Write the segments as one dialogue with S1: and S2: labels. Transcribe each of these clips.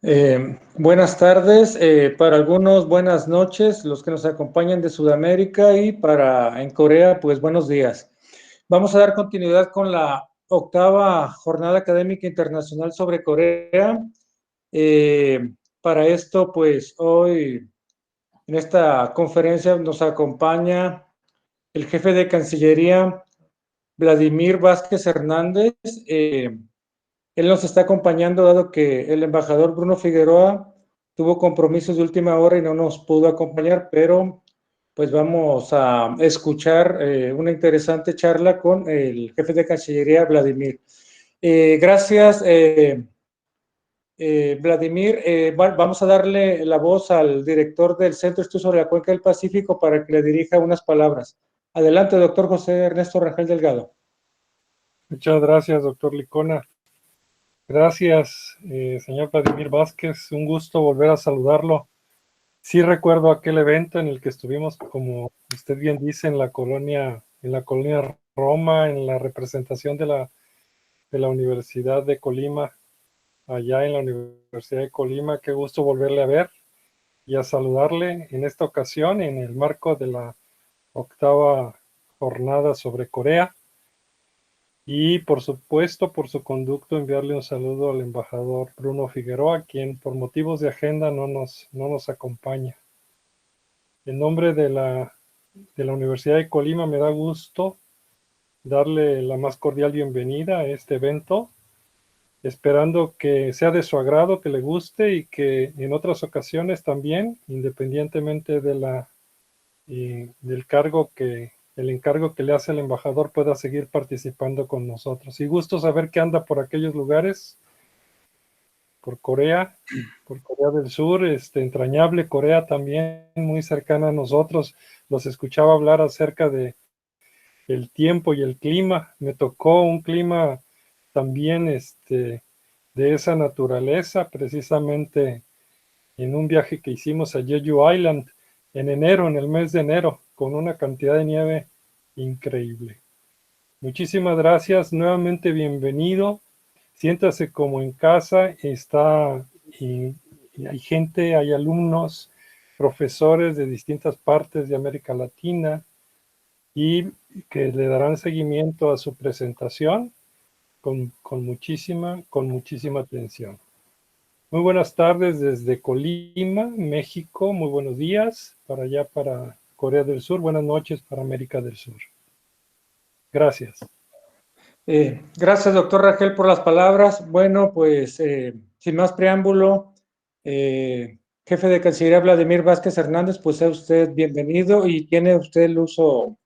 S1: Buenas tardes, para algunos buenas noches, los que nos acompañan de Sudamérica y para en Corea, pues buenos días. Vamos a dar continuidad con la octava Jornada Académica Internacional sobre Corea. Para esto, pues hoy en esta conferencia nos acompaña el jefe de Cancillería, Vladimir Vázquez Hernández. Él nos está acompañando dado que el embajador Bruno Figueroa tuvo compromisos de última hora y no nos pudo acompañar, pero pues vamos a escuchar una interesante charla con el jefe de Cancillería, Vladimir. Gracias, Vladimir. Vamos a darle la voz al director del Centro de Estudios sobre la Cuenca del Pacífico para que le dirija unas palabras. Adelante, doctor José Ernesto Rangel Delgado.
S2: Muchas gracias, doctor Licona. Gracias, señor Vladimir Vázquez. Un gusto volver a saludarlo. Sí recuerdo aquel evento en el que estuvimos, como usted bien dice, en la colonia Roma, en la representación de la Universidad de Colima, allá en la Universidad de Colima. Qué gusto volverle a ver y a saludarle en esta ocasión en el marco de la octava jornada sobre Corea. Y por supuesto, por su conducto, enviarle un saludo al embajador Bruno Figueroa, quien por motivos de agenda no nos acompaña. En nombre de la Universidad de Colima me da gusto darle la más cordial bienvenida a este evento, esperando que sea de su agrado, que le guste y que en otras ocasiones también, independientemente del encargo que le hace el embajador, pueda seguir participando con nosotros. Y gusto saber que anda por aquellos lugares, por Corea del Sur, entrañable Corea también, muy cercana a nosotros. Los escuchaba hablar acerca de el tiempo y el clima. Me tocó un clima también de esa naturaleza, precisamente en un viaje que hicimos a Jeju Island en enero, en el mes de enero, con una cantidad de nieve increíble. Muchísimas gracias, nuevamente bienvenido. Siéntase como en casa, y hay gente, hay alumnos, profesores de distintas partes de América Latina y que le darán seguimiento a su presentación con muchísima atención. Muy buenas tardes desde Colima, México. Muy buenos días para allá, para Corea del Sur. Buenas noches para América del Sur. Gracias.
S1: Gracias, doctor Rangel, por las palabras. Bueno, pues sin más preámbulo, jefe de Cancillería Vladimir Vázquez Hernández, pues sea usted bienvenido y tiene usted el uso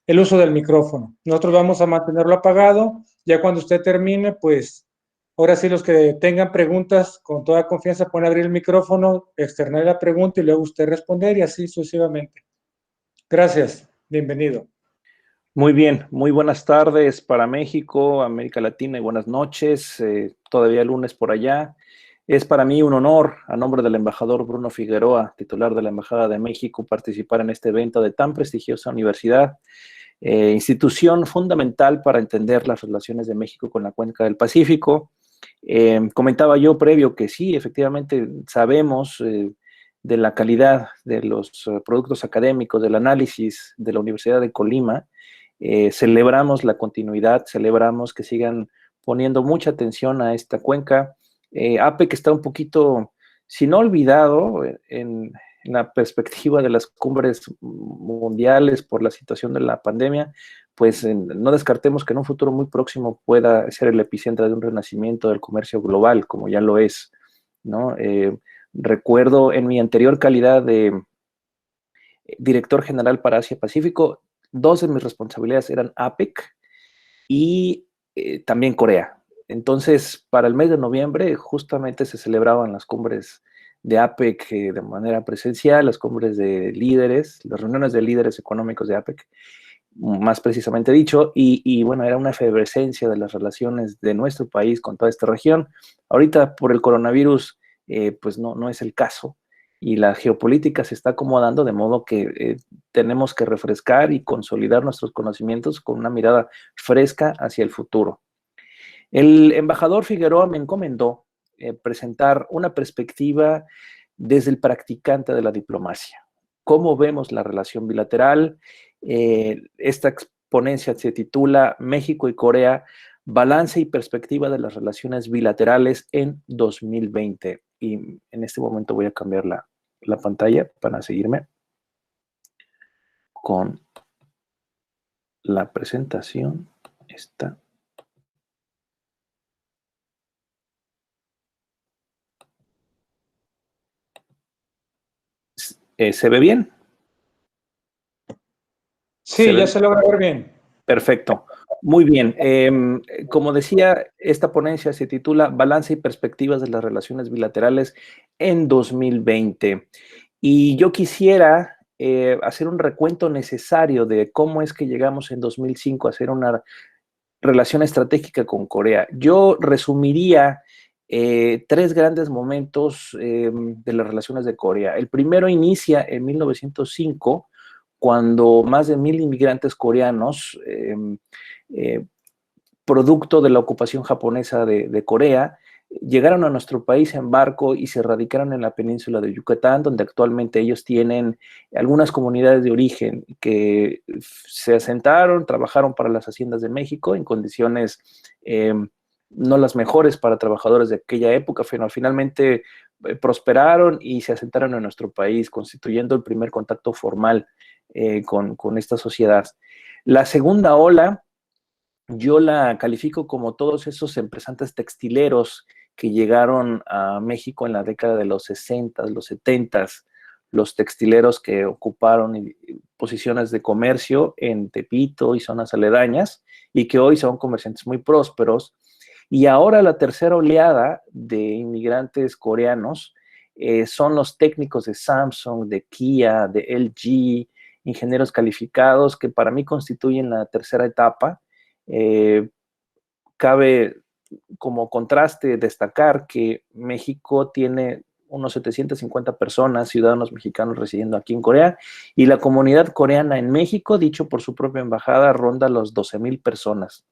S1: del micrófono. Nosotros vamos a mantenerlo apagado. Ya cuando usted termine, pues ahora sí los que tengan preguntas con toda confianza pueden abrir el micrófono, externar la pregunta y luego usted responder y así sucesivamente. Gracias, bienvenido.
S3: Muy bien, muy buenas tardes para México, América Latina y buenas noches, todavía lunes por allá. Es para mí un honor, a nombre del embajador Bruno Figueroa, titular de la Embajada de México, participar en este evento de tan prestigiosa universidad, institución fundamental para entender las relaciones de México con la Cuenca del Pacífico. Comentaba yo previo que sí, efectivamente sabemos de la calidad de los productos académicos, del análisis de la Universidad de Colima. Celebramos la continuidad, celebramos que sigan poniendo mucha atención a esta cuenca. APEC está un poquito, si no olvidado, en la perspectiva de las cumbres mundiales por la situación de la pandemia, pues no descartemos que en un futuro muy próximo pueda ser el epicentro de un renacimiento del comercio global, como ya lo es, ¿no? Recuerdo en mi anterior calidad de director general para Asia-Pacífico, dos de mis responsabilidades eran APEC y también Corea. Entonces, para el mes de noviembre justamente se celebraban las cumbres de APEC de manera presencial, las cumbres de líderes, las reuniones de líderes económicos de APEC, más precisamente dicho, y bueno, era una efervescencia de las relaciones de nuestro país con toda esta región. Ahorita por el coronavirus, pues no es el caso, y la geopolítica se está acomodando de modo que tenemos que refrescar y consolidar nuestros conocimientos con una mirada fresca hacia el futuro. El embajador Figueroa me encomendó presentar una perspectiva desde el practicante de la diplomacia. ¿Cómo vemos la relación bilateral? Esta ponencia se titula México y Corea, balance y perspectiva de las relaciones bilaterales en 2020. Y en este momento voy a cambiar la pantalla para seguirme con la presentación. Esta. ¿Se ve bien?
S1: Sí, ya se logra ver bien.
S3: Perfecto. Muy bien. Como decía, esta ponencia se titula Balance y perspectivas de las relaciones bilaterales en 2020. Y yo quisiera hacer un recuento necesario de cómo es que llegamos en 2005 a hacer una relación estratégica con Corea. Yo resumiría tres grandes momentos de las relaciones de Corea. El primero inicia en 1905, cuando más de 1,000 inmigrantes coreanos, producto de la ocupación japonesa de Corea, llegaron a nuestro país en barco y se radicaron en la península de Yucatán, donde actualmente ellos tienen algunas comunidades de origen que se asentaron, trabajaron para las haciendas de México en condiciones no las mejores para trabajadores de aquella época, pero finalmente prosperaron y se asentaron en nuestro país, constituyendo el primer contacto formal con esta sociedad. La segunda ola yo la califico como todos esos empresarios textileros que llegaron a México en la década de los 60, los 70, los textileros que ocuparon posiciones de comercio en Tepito y zonas aledañas y que hoy son comerciantes muy prósperos. Y ahora la tercera oleada de inmigrantes coreanos son los técnicos de Samsung, de Kia, de LG, ingenieros calificados que para mí constituyen la tercera etapa. Cabe como contraste destacar que México tiene unos 750 personas, ciudadanos mexicanos residiendo aquí en Corea, y la comunidad coreana en México, dicho por su propia embajada, ronda los 12,000 personas.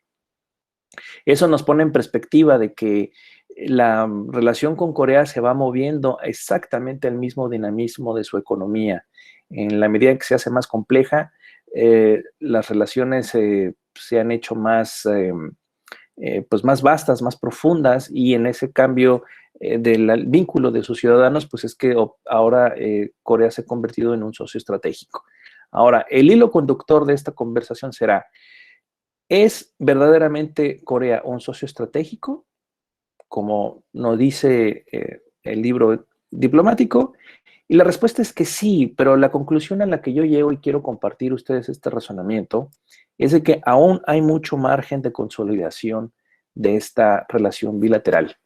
S3: Eso nos pone en perspectiva de que la relación con Corea se va moviendo exactamente al mismo dinamismo de su economía. En la medida que se hace más compleja, las relaciones se han hecho más, pues más vastas, más profundas, y en ese cambio del vínculo de sus ciudadanos, pues es que ahora Corea se ha convertido en un socio estratégico. Ahora, el hilo conductor de esta conversación será, ¿es verdaderamente Corea un socio estratégico? Como nos dice el libro diplomático, y la respuesta es que sí, pero la conclusión a la que yo llego y quiero compartir ustedes este razonamiento es de que aún hay mucho margen de consolidación de esta relación bilateral.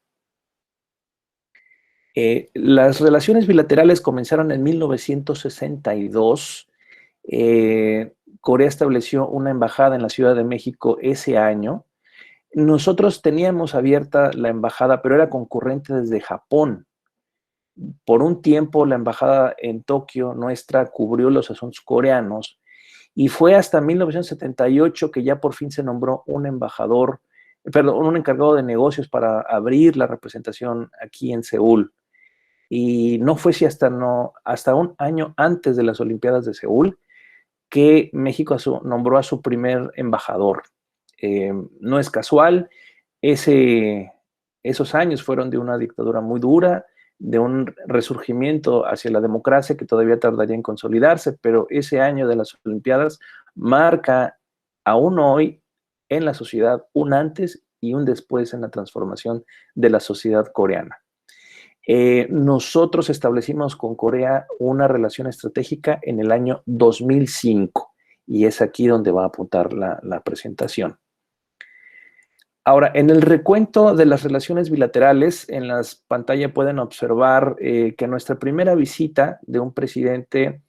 S3: Las relaciones bilaterales comenzaron en 1962. Corea estableció una embajada en la Ciudad de México ese año. Nosotros teníamos abierta la embajada, pero era concurrente desde Japón. Por un tiempo la embajada en Tokio nuestra cubrió los asuntos coreanos y fue hasta 1978 que ya por fin se nombró un embajador, perdón, un encargado de negocios para abrir la representación aquí en Seúl. Y no fue si hasta un año antes de las Olimpiadas de Seúl que México nombró a su primer embajador. No es casual, esos años fueron de una dictadura muy dura, de un resurgimiento hacia la democracia que todavía tardaría en consolidarse, pero ese año de las Olimpiadas marca aún hoy en la sociedad un antes y un después en la transformación de la sociedad coreana. Nosotros establecimos con Corea una relación estratégica en el año 2005 y es aquí donde va a apuntar la presentación. Ahora, en el recuento de las relaciones bilaterales, en la pantalla pueden observar que nuestra primera visita de un presidente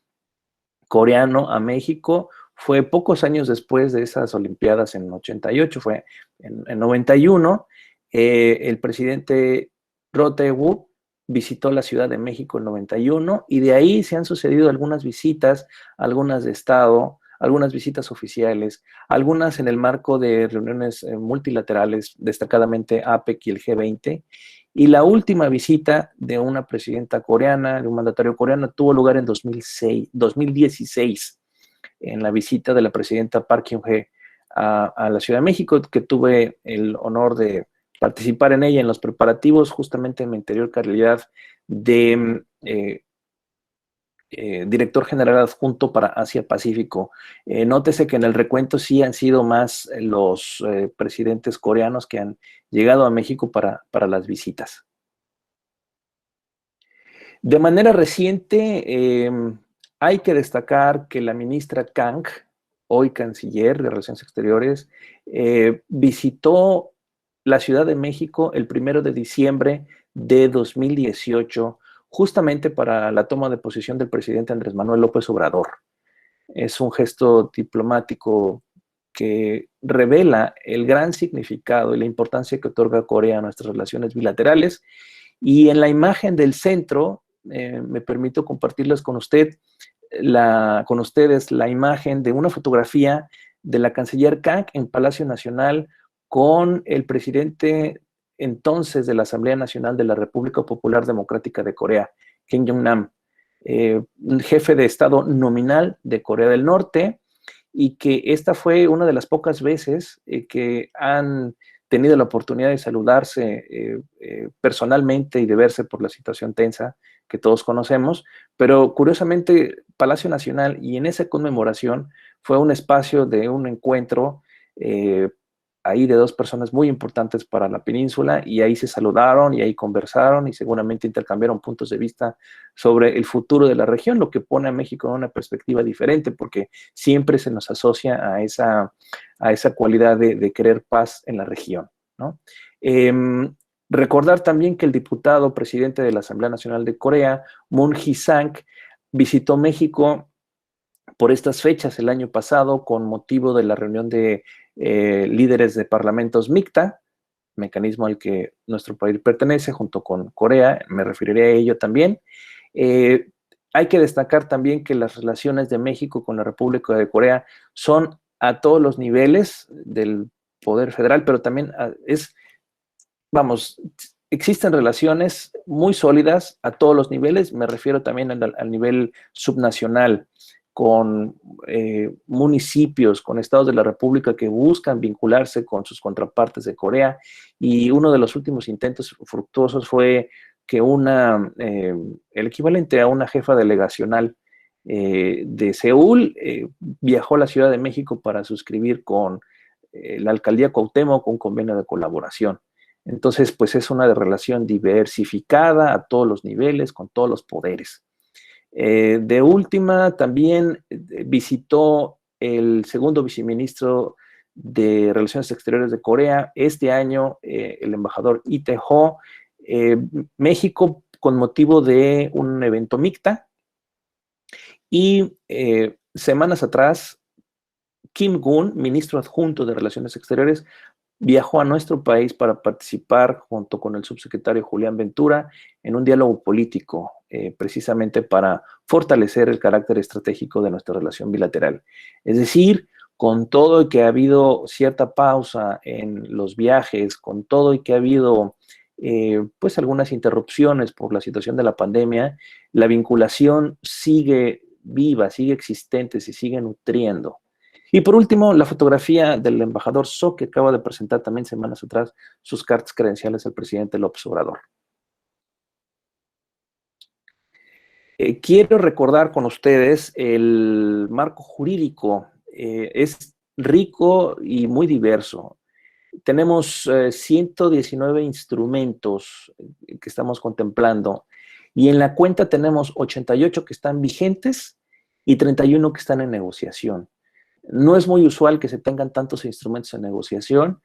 S3: coreano a México fue pocos años después de esas Olimpiadas en 88, fue en 91. El presidente Roh Tae-woo visitó la Ciudad de México en 91 y de ahí se han sucedido algunas visitas, algunas de Estado, algunas visitas oficiales, algunas en el marco de reuniones multilaterales, destacadamente APEC y el G20, y la última visita de una presidenta coreana, de un mandatario coreano, tuvo lugar en 2016, en la visita de la presidenta Park Geun-hye a la Ciudad de México, que tuve el honor de participar en ella en los preparativos, justamente en mi anterior calidad de director general adjunto para Asia-Pacífico. Nótese que en el recuento sí han sido más los presidentes coreanos que han llegado a México para las visitas. De manera reciente, hay que destacar que la ministra Kang, hoy canciller de Relaciones Exteriores, visitó la Ciudad de México el 1 de diciembre de 2018, justamente para la toma de posesión del presidente Andrés Manuel López Obrador. Es un gesto diplomático que revela el gran significado y la importancia que otorga Corea a nuestras relaciones bilaterales. Y en la imagen del centro, me permito compartirles con ustedes la imagen de una fotografía de la canciller Kang en Palacio Nacional con el presidente entonces de la Asamblea Nacional de la República Popular Democrática de Corea, Kim Jong-nam, jefe de Estado nominal de Corea del Norte, y que esta fue una de las pocas veces que han tenido la oportunidad de saludarse personalmente y de verse por la situación tensa que todos conocemos, pero curiosamente Palacio Nacional y en esa conmemoración fue un espacio de un encuentro ahí de dos personas muy importantes para la península, y ahí se saludaron y ahí conversaron y seguramente intercambiaron puntos de vista sobre el futuro de la región, lo que pone a México en una perspectiva diferente, porque siempre se nos asocia a esa cualidad de querer paz en la región, ¿no? Recordar también que el diputado presidente de la Asamblea Nacional de Corea, Moon Hee-sang, visitó México por estas fechas el año pasado con motivo de la reunión de líderes de parlamentos MICTA, mecanismo al que nuestro país pertenece junto con Corea, me referiré a ello también. Hay que destacar también que las relaciones de México con la República de Corea son a todos los niveles del poder federal, pero también existen relaciones muy sólidas a todos los niveles, me refiero también al nivel subnacional, con municipios, con estados de la República que buscan vincularse con sus contrapartes de Corea, y uno de los últimos intentos fructuosos fue que el equivalente a una jefa delegacional de Seúl viajó a la Ciudad de México para suscribir con la alcaldía Cuauhtémoc un convenio de colaboración. Entonces, pues es una relación diversificada a todos los niveles, con todos los poderes. De última, también visitó el segundo viceministro de Relaciones Exteriores de Corea este año, el embajador Lee Tae-ho, México, con motivo de un evento MICTA. Y semanas atrás, Kim Gun, ministro adjunto de Relaciones Exteriores, viajó a nuestro país para participar junto con el subsecretario Julián Ventura en un diálogo político, precisamente para fortalecer el carácter estratégico de nuestra relación bilateral. Es decir, con todo y que ha habido cierta pausa en los viajes, con todo y que ha habido pues algunas interrupciones por la situación de la pandemia, la vinculación sigue viva, sigue existente, se sigue nutriendo. Y por último, la fotografía del embajador So, que acaba de presentar también semanas atrás sus cartas credenciales al presidente López Obrador. Quiero recordar con ustedes el marco jurídico. Es rico y muy diverso. Tenemos 119 instrumentos que estamos contemplando, y en la cuenta tenemos 88 que están vigentes y 31 que están en negociación. No es muy usual que se tengan tantos instrumentos en negociación,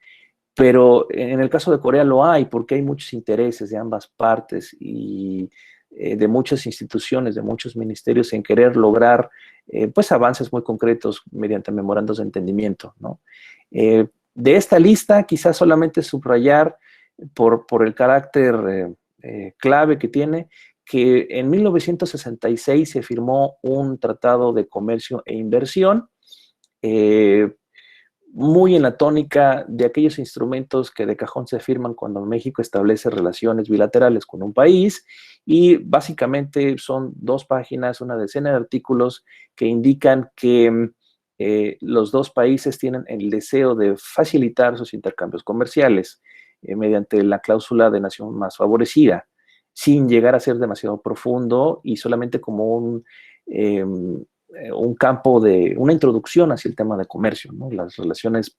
S3: pero en el caso de Corea lo hay, porque hay muchos intereses de ambas partes y de muchas instituciones, de muchos ministerios en querer lograr pues avances muy concretos mediante memorandos de entendimiento, ¿no? De esta lista, quizás solamente subrayar por el carácter clave que tiene, que en 1966 se firmó un tratado de comercio e inversión muy en la tónica de aquellos instrumentos que de cajón se firman cuando México establece relaciones bilaterales con un país, y básicamente son 2 páginas, una decena de artículos que indican que los 2 países tienen el deseo de facilitar sus intercambios comerciales mediante la cláusula de nación más favorecida, sin llegar a ser demasiado profundo y solamente como un campo de una introducción hacia el tema de comercio, ¿no? Las relaciones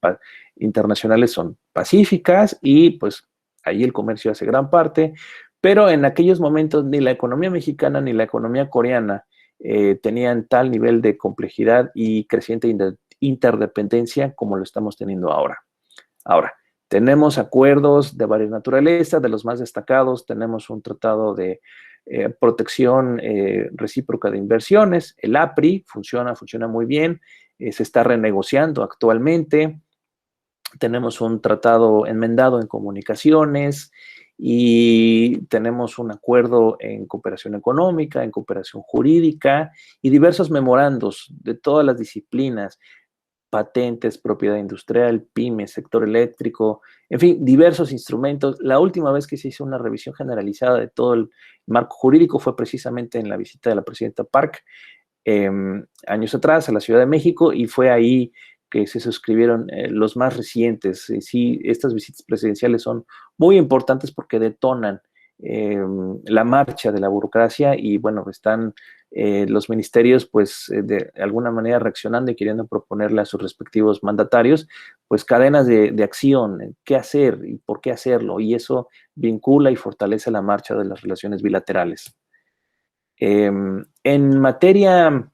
S3: internacionales son pacíficas y pues ahí el comercio hace gran parte, pero en aquellos momentos ni la economía mexicana ni la economía coreana tenían tal nivel de complejidad y creciente interdependencia como lo estamos teniendo ahora. Ahora, tenemos acuerdos de varias naturalezas, de los más destacados tenemos un tratado de protección recíproca de inversiones, el APRI, funciona muy bien, se está renegociando actualmente. Tenemos un tratado enmendado en comunicaciones y tenemos un acuerdo en cooperación económica, en cooperación jurídica y diversos memorandos de todas las disciplinas, patentes, propiedad industrial, pymes, sector eléctrico, en fin, diversos instrumentos. La última vez que se hizo una revisión generalizada de todo el marco jurídico fue precisamente en la visita de la presidenta Park años atrás a la Ciudad de México, y fue ahí que se suscribieron los más recientes. Sí, estas visitas presidenciales son muy importantes porque detonan la marcha de la burocracia y bueno, están los ministerios pues de alguna manera reaccionando y queriendo proponerle a sus respectivos mandatarios pues cadenas de acción, qué hacer y por qué hacerlo, y eso vincula y fortalece la marcha de las relaciones bilaterales. En materia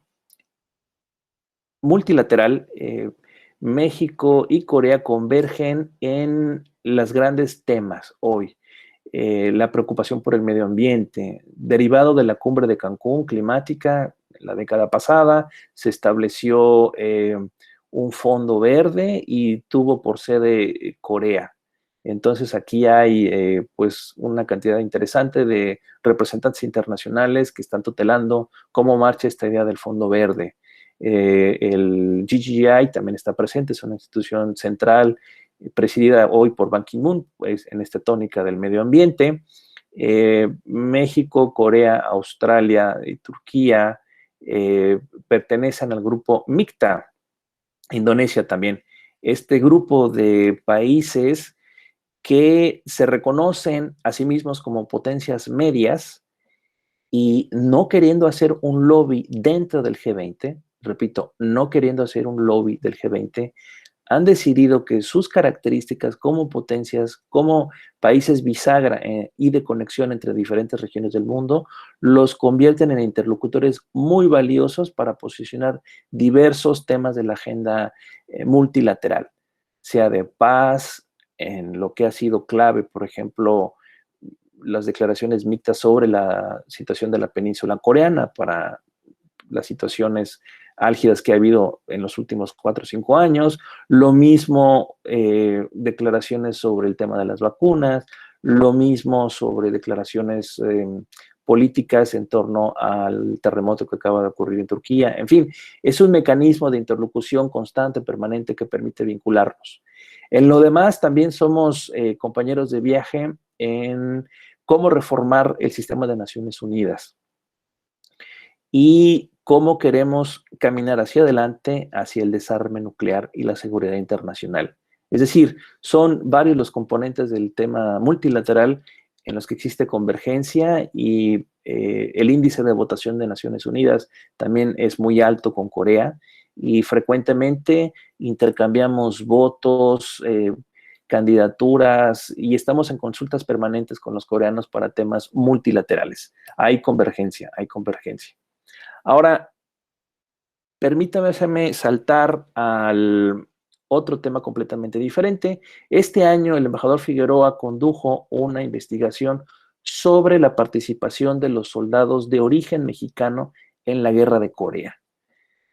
S3: multilateral, México y Corea convergen en los grandes temas hoy. La preocupación por el medio ambiente, derivado de la cumbre de Cancún climática, la década pasada, se estableció un fondo verde y tuvo por sede Corea. Entonces aquí hay pues una cantidad interesante de representantes internacionales que están tutelando cómo marcha esta idea del fondo verde. El GGI también está presente, es una institución central presidida hoy por Ban Ki-moon, pues, en esta tónica del medio ambiente. México, Corea, Australia y Turquía pertenecen al grupo MICTA, Indonesia también. Este grupo de países que se reconocen a sí mismos como potencias medias y no queriendo hacer un lobby dentro del G20, repito, no queriendo hacer un lobby del G20, han decidido que sus características como potencias, como países bisagra y de conexión entre diferentes regiones del mundo, los convierten en interlocutores muy valiosos para posicionar diversos temas de la agenda multilateral, sea de paz, en lo que ha sido clave, por ejemplo, las declaraciones MICTA sobre la situación de la península coreana para las situaciones álgidas que ha habido en los últimos 4 o 5 años, lo mismo declaraciones sobre el tema de las vacunas, lo mismo sobre declaraciones políticas en torno al terremoto que acaba de ocurrir en Turquía. En fin, es un mecanismo de interlocución constante, permanente, que permite vincularnos. En lo demás, también somos compañeros de viaje en cómo reformar el sistema de Naciones Unidas y cómo queremos caminar hacia adelante hacia el desarme nuclear y la seguridad internacional. Es decir, son varios los componentes del tema multilateral en los que existe convergencia, y el índice de votación de Naciones Unidas también es muy alto con Corea, y frecuentemente intercambiamos votos, candidaturas, y estamos en consultas permanentes con los coreanos para temas multilaterales. Hay convergencia, hay convergencia. Ahora, permítame saltar al otro tema completamente diferente. Este año el embajador Figueroa condujo una investigación sobre la participación de los soldados de origen mexicano en la Guerra de Corea.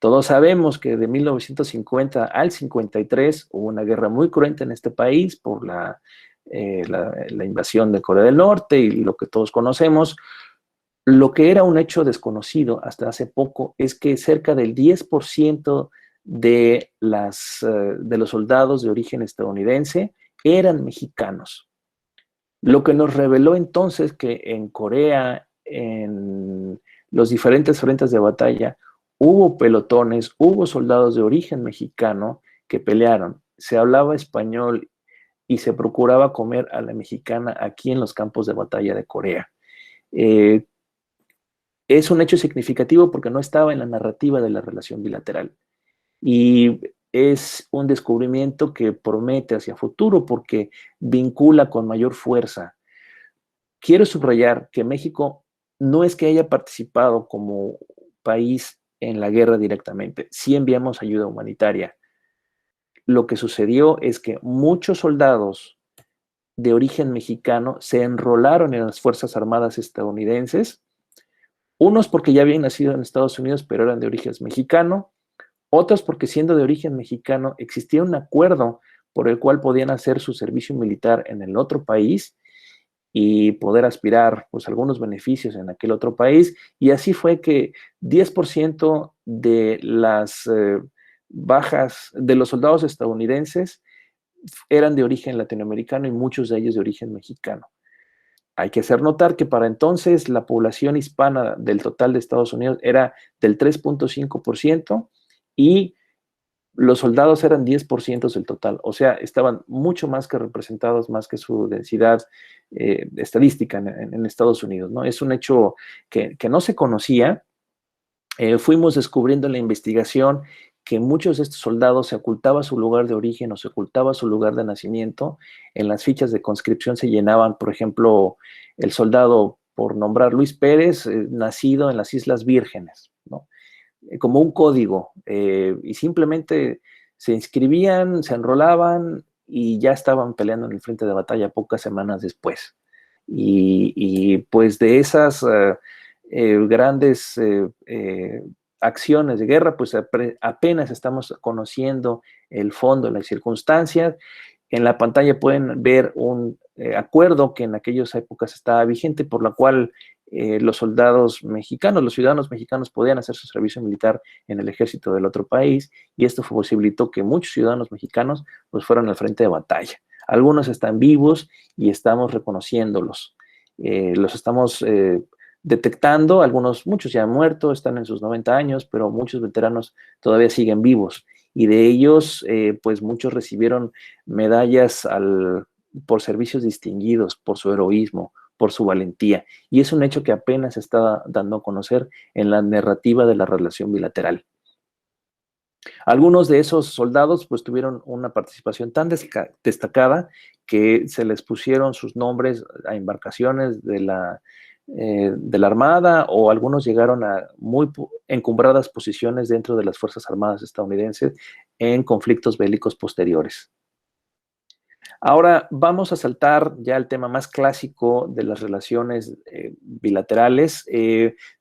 S3: Todos sabemos que de 1950 al 53 hubo una guerra muy cruenta en este país por la invasión de Corea del Norte y lo que todos conocemos. Lo que era un hecho desconocido hasta hace poco es que cerca del 10% de los soldados de origen estadounidense eran mexicanos. Lo que nos reveló entonces que en Corea, en los diferentes frentes de batalla, hubo pelotones, hubo soldados de origen mexicano que pelearon. Se hablaba español y se procuraba comer a la mexicana aquí en los campos de batalla de Corea. Es un hecho significativo porque no estaba en la narrativa de la relación bilateral. Y es un descubrimiento que promete hacia futuro porque vincula con mayor fuerza. Quiero subrayar que México no es que haya participado como país en la guerra directamente, sí enviamos ayuda humanitaria. Lo que sucedió es que muchos soldados de origen mexicano se enrolaron en las Fuerzas Armadas estadounidenses, unos porque ya habían nacido en Estados Unidos pero eran de origen mexicano, otros porque siendo de origen mexicano existía un acuerdo por el cual podían hacer su servicio militar en el otro país y poder aspirar pues algunos beneficios en aquel otro país, y así fue que 10% de las bajas de los soldados estadounidenses eran de origen latinoamericano y muchos de ellos de origen mexicano. Hay que hacer notar que para entonces la población hispana del total de Estados Unidos era del 3.5% y los soldados eran 10% del total, o sea, estaban mucho más que representados, más que su densidad estadística en Estados Unidos, ¿no? Es un hecho que no se conocía. Fuimos descubriendo en la investigación que muchos de estos soldados se ocultaba su lugar de origen o se ocultaba su lugar de nacimiento. En las fichas de conscripción se llenaban, por ejemplo, el soldado, por nombrar Luis Pérez, nacido en las Islas Vírgenes, ¿no? Como un código, y simplemente se inscribían, se enrolaban y ya estaban peleando en el frente de batalla pocas semanas después. Y pues de esas grandes acciones de guerra, pues apenas estamos conociendo el fondo, las circunstancias. En la pantalla pueden ver un acuerdo que en aquellas épocas estaba vigente, por la cual los soldados mexicanos, los ciudadanos mexicanos podían hacer su servicio militar en el ejército del otro país, y esto posibilitó que muchos ciudadanos mexicanos pues fueran al frente de batalla. Algunos están vivos y estamos reconociéndolos. Los estamos detectando, muchos ya han muerto, están en sus 90 años, pero muchos veteranos todavía siguen vivos. Y de ellos, pues muchos recibieron medallas por servicios distinguidos, por su heroísmo, por su valentía. Y es un hecho que apenas se está dando a conocer en la narrativa de la relación bilateral. Algunos de esos soldados pues tuvieron una participación tan destacada que se les pusieron sus nombres a embarcaciones de la Armada, o algunos llegaron a muy encumbradas posiciones dentro de las Fuerzas Armadas estadounidenses en conflictos bélicos posteriores. Ahora vamos a saltar ya al tema más clásico de las relaciones bilaterales.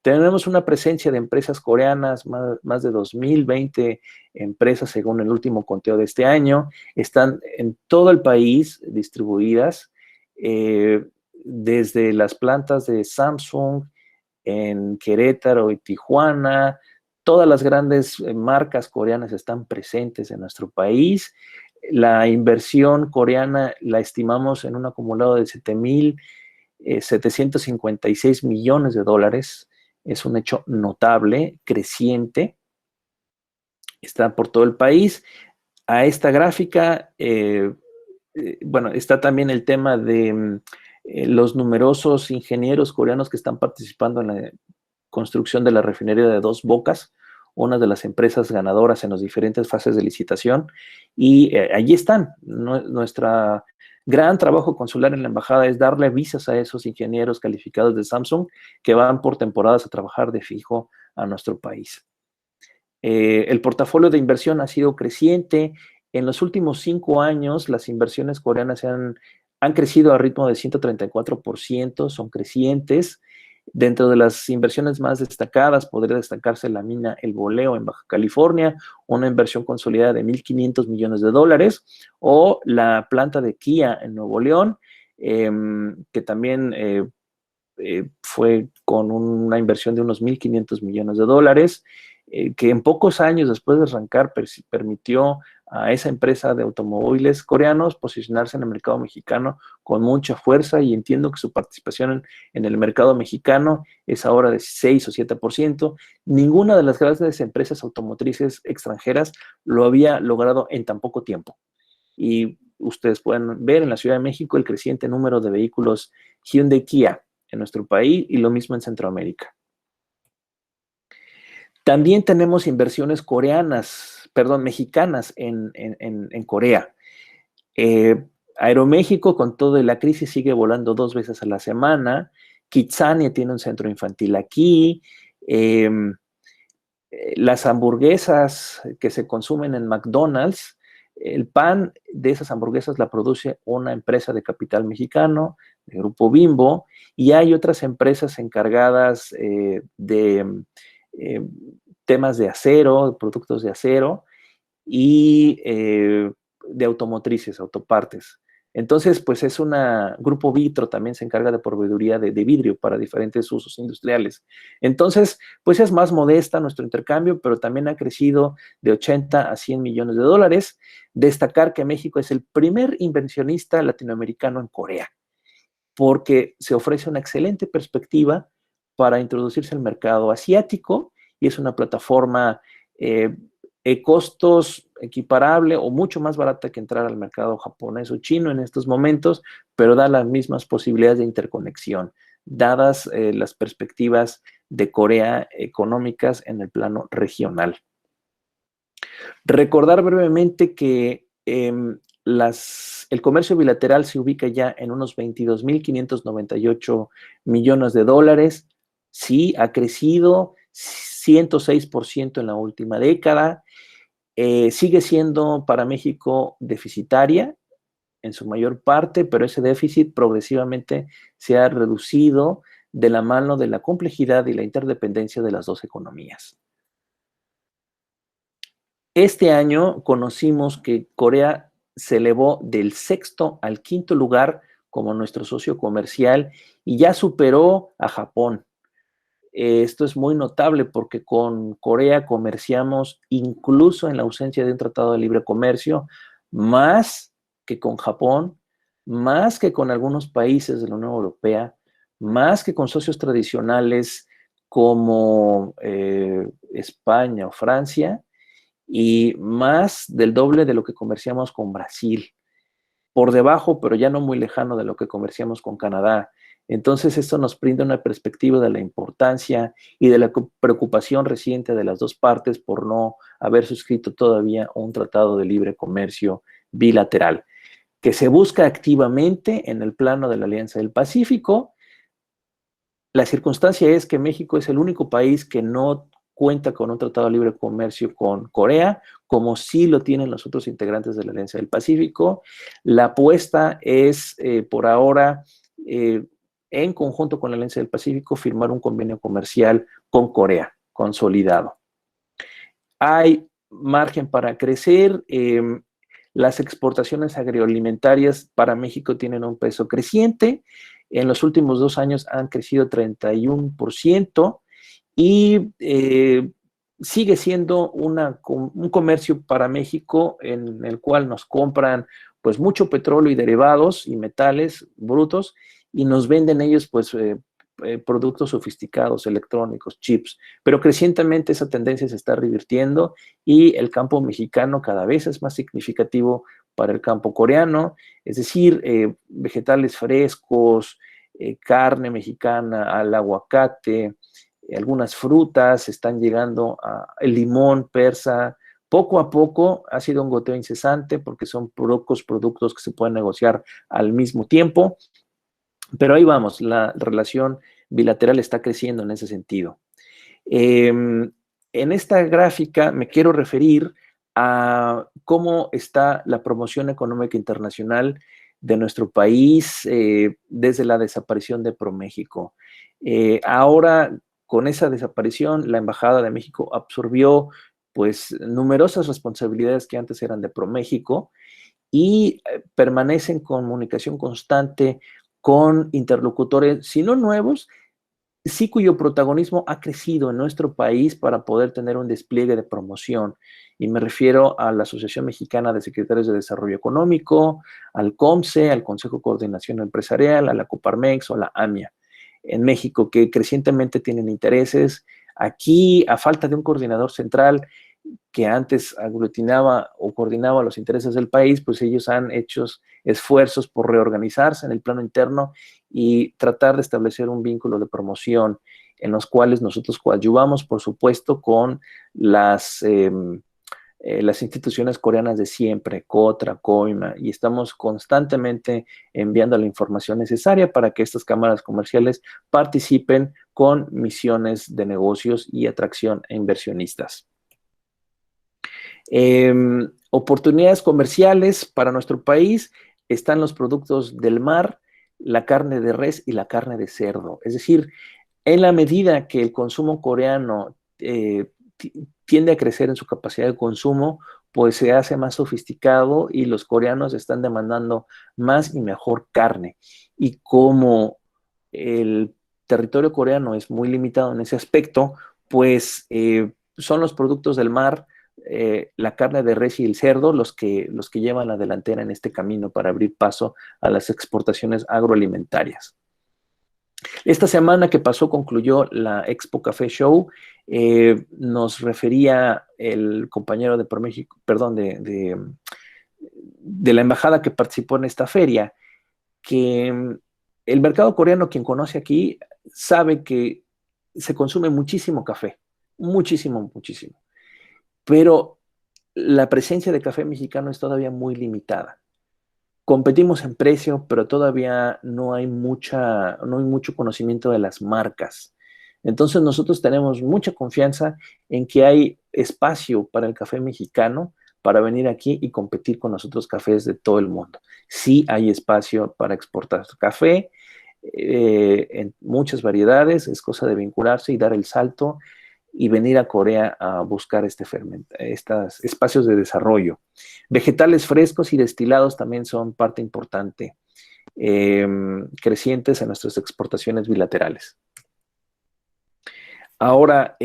S3: Tenemos una presencia de empresas coreanas, más de 2020 empresas según el último conteo de este año. Están en todo el país distribuidas, desde las plantas de Samsung en Querétaro y Tijuana. Todas las grandes marcas coreanas están presentes en nuestro país. La inversión coreana la estimamos en un acumulado de 7.756 millones de dólares. Es un hecho notable, creciente. Está por todo el país. A esta gráfica, bueno, está también el tema de los numerosos ingenieros coreanos que están participando en la construcción de la refinería de Dos Bocas, una de las empresas ganadoras en las diferentes fases de licitación, y allí están. Nuestro gran trabajo consular en la embajada es darle visas a esos ingenieros calificados de Samsung que van por temporadas a trabajar de fijo a nuestro país. El portafolio de inversión ha sido creciente. En los últimos 5 años, las inversiones coreanas han crecido a ritmo de 134%, son crecientes. Dentro de las inversiones más destacadas, podría destacarse la mina El Boleo en Baja California, una inversión consolidada de 1.500 millones de dólares, o la planta de Kia en Nuevo León, que también fue con una inversión de unos 1.500 millones de dólares. que en pocos años después de arrancar permitió a esa empresa de automóviles coreanos posicionarse en el mercado mexicano con mucha fuerza, y entiendo que su participación en el mercado mexicano es ahora de 6 o 7%. Ninguna de las grandes empresas automotrices extranjeras lo había logrado en tan poco tiempo. Y ustedes pueden ver en la Ciudad de México el creciente número de vehículos Hyundai Kia en nuestro país, y lo mismo en Centroamérica. También tenemos inversiones mexicanas en Corea. Aeroméxico, con toda la crisis, sigue volando 2 veces a la semana. Kitsania tiene un centro infantil aquí. Las hamburguesas que se consumen en McDonald's, el pan de esas hamburguesas la produce una empresa de capital mexicano, de Grupo Bimbo, y hay otras empresas encargadas de temas de acero, productos de acero y de automotrices, autopartes. Entonces, pues es Grupo Vitro también se encarga de proveeduría de vidrio para diferentes usos industriales. Entonces, pues es más modesta nuestro intercambio, pero también ha crecido de 80 a 100 millones de dólares. Destacar que México es el primer inversionista latinoamericano en Corea, porque se ofrece una excelente perspectiva para introducirse al mercado asiático, y es una plataforma costos equiparable o mucho más barata que entrar al mercado japonés o chino en estos momentos, pero da las mismas posibilidades de interconexión, dadas las perspectivas de Corea económicas en el plano regional. Recordar brevemente que el comercio bilateral se ubica ya en unos 22.598 millones de dólares. Sí, ha crecido 106% en la última década. Sigue siendo para México deficitaria en su mayor parte, pero ese déficit progresivamente se ha reducido de la mano de la complejidad y la interdependencia de las dos economías. Este año conocimos que Corea se elevó del 6º al 5º lugar como nuestro socio comercial y ya superó a Japón. Esto es muy notable porque con Corea comerciamos, incluso en la ausencia de un tratado de libre comercio, más que con Japón, más que con algunos países de la Unión Europea, más que con socios tradicionales como España o Francia, y más del doble de lo que comerciamos con Brasil. Por debajo, pero ya no muy lejano, de lo que comerciamos con Canadá. Entonces, esto nos brinda una perspectiva de la importancia y de la preocupación reciente de las dos partes por no haber suscrito todavía un tratado de libre comercio bilateral, que se busca activamente en el plano de la Alianza del Pacífico. La circunstancia es que México es el único país que no cuenta con un tratado de libre comercio con Corea, como sí lo tienen los otros integrantes de la Alianza del Pacífico. La apuesta es, por ahora, en conjunto con la Alianza del Pacífico, firmar un convenio comercial con Corea, consolidado. Hay margen para crecer. Las exportaciones agroalimentarias para México tienen un peso creciente. En los últimos 2 años han crecido 31%. Y sigue siendo un comercio para México en el cual nos compran pues mucho petróleo y derivados y metales brutos, y nos venden ellos pues productos sofisticados, electrónicos, chips. Pero crecientemente esa tendencia se está revirtiendo y el campo mexicano cada vez es más significativo para el campo coreano, es decir, vegetales frescos, carne mexicana, al aguacate, algunas frutas están llegando, el limón persa. Poco a poco ha sido un goteo incesante porque son pocos productos que se pueden negociar al mismo tiempo, pero ahí vamos, la relación bilateral está creciendo en ese sentido. En esta gráfica me quiero referir a cómo está la promoción económica internacional de nuestro país desde la desaparición de ProMéxico. Ahora, con esa desaparición, la Embajada de México absorbió pues numerosas responsabilidades que antes eran de ProMéxico, y permanece en comunicación constante con interlocutores, si no nuevos, sí cuyo protagonismo ha crecido en nuestro país para poder tener un despliegue de promoción. Y me refiero a la Asociación Mexicana de Secretarios de Desarrollo Económico, al COMSE, al Consejo de Coordinación Empresarial, a la Coparmex o a la AMIA en México, que crecientemente tienen intereses. Aquí, a falta de un coordinador central que antes aglutinaba o coordinaba los intereses del país, pues ellos han hecho esfuerzos por reorganizarse en el plano interno y tratar de establecer un vínculo de promoción en los cuales nosotros coadyuvamos, por supuesto, con las instituciones coreanas de siempre, COTRA, COIMA, y estamos constantemente enviando la información necesaria para que estas cámaras comerciales participen con misiones de negocios y atracción a inversionistas. Oportunidades comerciales para nuestro país están los productos del mar, la carne de res y la carne de cerdo. Es decir, en la medida que el consumo coreano tiende a crecer en su capacidad de consumo, pues se hace más sofisticado y los coreanos están demandando más y mejor carne. Y como el territorio coreano es muy limitado en ese aspecto, pues son los productos del mar, la carne de res y el cerdo los que llevan la delantera en este camino para abrir paso a las exportaciones agroalimentarias. Esta semana que pasó concluyó la Expo Café Show. Nos refería el compañero de ProMéxico, perdón, de la embajada que participó en esta feria, que el mercado coreano, quien conoce aquí, sabe que se consume muchísimo café, muchísimo, muchísimo. Pero la presencia de café mexicano es todavía muy limitada. Competimos en precio, pero todavía no hay mucho conocimiento de las marcas. Entonces nosotros tenemos mucha confianza en que hay espacio para el café mexicano para venir aquí y competir con los otros cafés de todo el mundo. Sí hay espacio para exportar café en muchas variedades, es cosa de vincularse y dar el salto y venir a Corea a buscar estos espacios de desarrollo. Vegetales frescos y destilados también son parte importante, crecientes en nuestras exportaciones bilaterales. Ahora,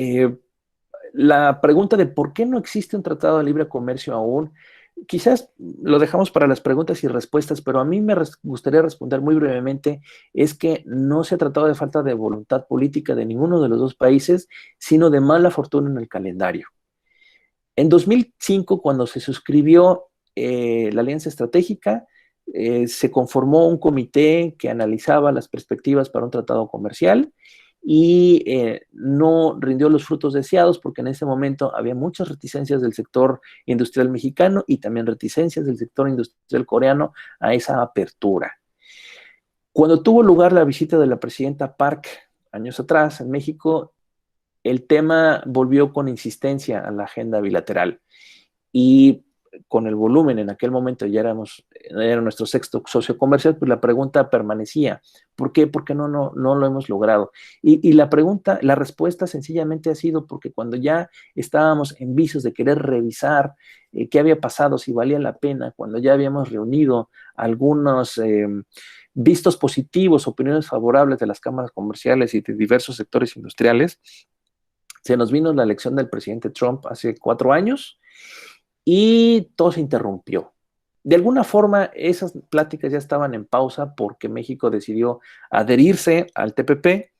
S3: la pregunta de por qué no existe un tratado de libre comercio aún, quizás lo dejamos para las preguntas y respuestas, pero a mí me gustaría responder muy brevemente, es que no se ha tratado de falta de voluntad política de ninguno de los dos países, sino de mala fortuna en el calendario. En 2005, cuando se suscribió la Alianza Estratégica, se conformó un comité que analizaba las perspectivas para un tratado comercial y no rindió los frutos deseados porque en ese momento había muchas reticencias del sector industrial mexicano y también reticencias del sector industrial coreano a esa apertura. Cuando tuvo lugar la visita de la presidenta Park años atrás en México, el tema volvió con insistencia a la agenda bilateral y con el volumen, en aquel momento era nuestro sexto socio comercial, pues la pregunta permanecía, ¿por qué? Porque no lo hemos logrado. Y la respuesta sencillamente ha sido porque cuando ya estábamos en visos de querer revisar qué había pasado, si valía la pena, cuando ya habíamos reunido algunos vistos positivos, opiniones favorables de las cámaras comerciales y de diversos sectores industriales, se nos vino la elección del presidente Trump hace 4 años, y todo se interrumpió. De alguna forma, esas pláticas ya estaban en pausa porque México decidió adherirse al TPP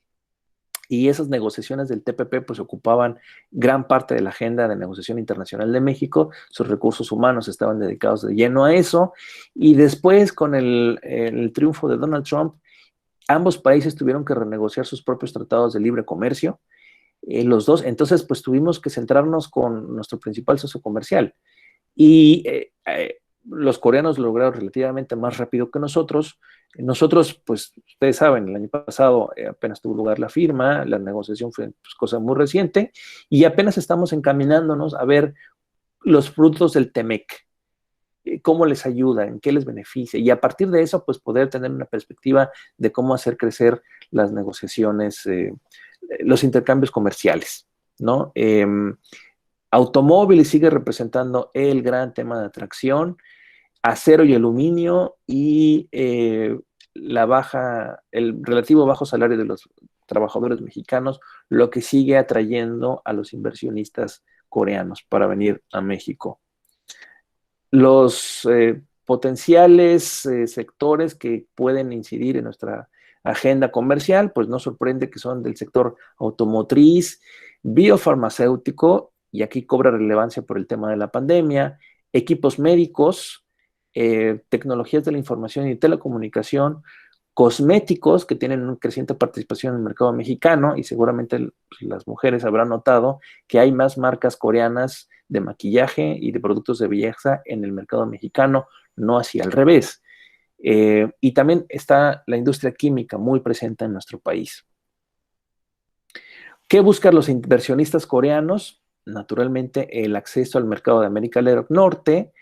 S3: y esas negociaciones del TPP pues ocupaban gran parte de la agenda de negociación internacional de México. Sus recursos humanos estaban dedicados de lleno a eso y después con el triunfo de Donald Trump, ambos países tuvieron que renegociar sus propios tratados de libre comercio. Los dos, entonces pues tuvimos que centrarnos con nuestro principal socio comercial y los coreanos lo lograron relativamente más rápido que nosotros. Nosotros, pues ustedes saben, el año pasado apenas tuvo lugar la firma, la negociación fue pues, cosa muy reciente y apenas estamos encaminándonos a ver los frutos del TEMEC, cómo les ayuda, en qué les beneficia y a partir de eso pues poder tener una perspectiva de cómo hacer crecer las negociaciones, los intercambios comerciales, ¿no? Automóviles sigue representando el gran tema de atracción, acero y aluminio y el relativo bajo salario de los trabajadores mexicanos, lo que sigue atrayendo a los inversionistas coreanos para venir a México. Los potenciales sectores que pueden incidir en nuestra agenda comercial, pues no sorprende que son del sector automotriz, biofarmacéutico, y aquí cobra relevancia por el tema de la pandemia, equipos médicos, tecnologías de la información y telecomunicación, cosméticos, que tienen una creciente participación en el mercado mexicano, y seguramente las mujeres habrán notado que hay más marcas coreanas de maquillaje y de productos de belleza en el mercado mexicano, no así al revés. Y también está la industria química muy presente en nuestro país. ¿Qué buscan los inversionistas coreanos? Naturalmente, el acceso al mercado de América del Norte.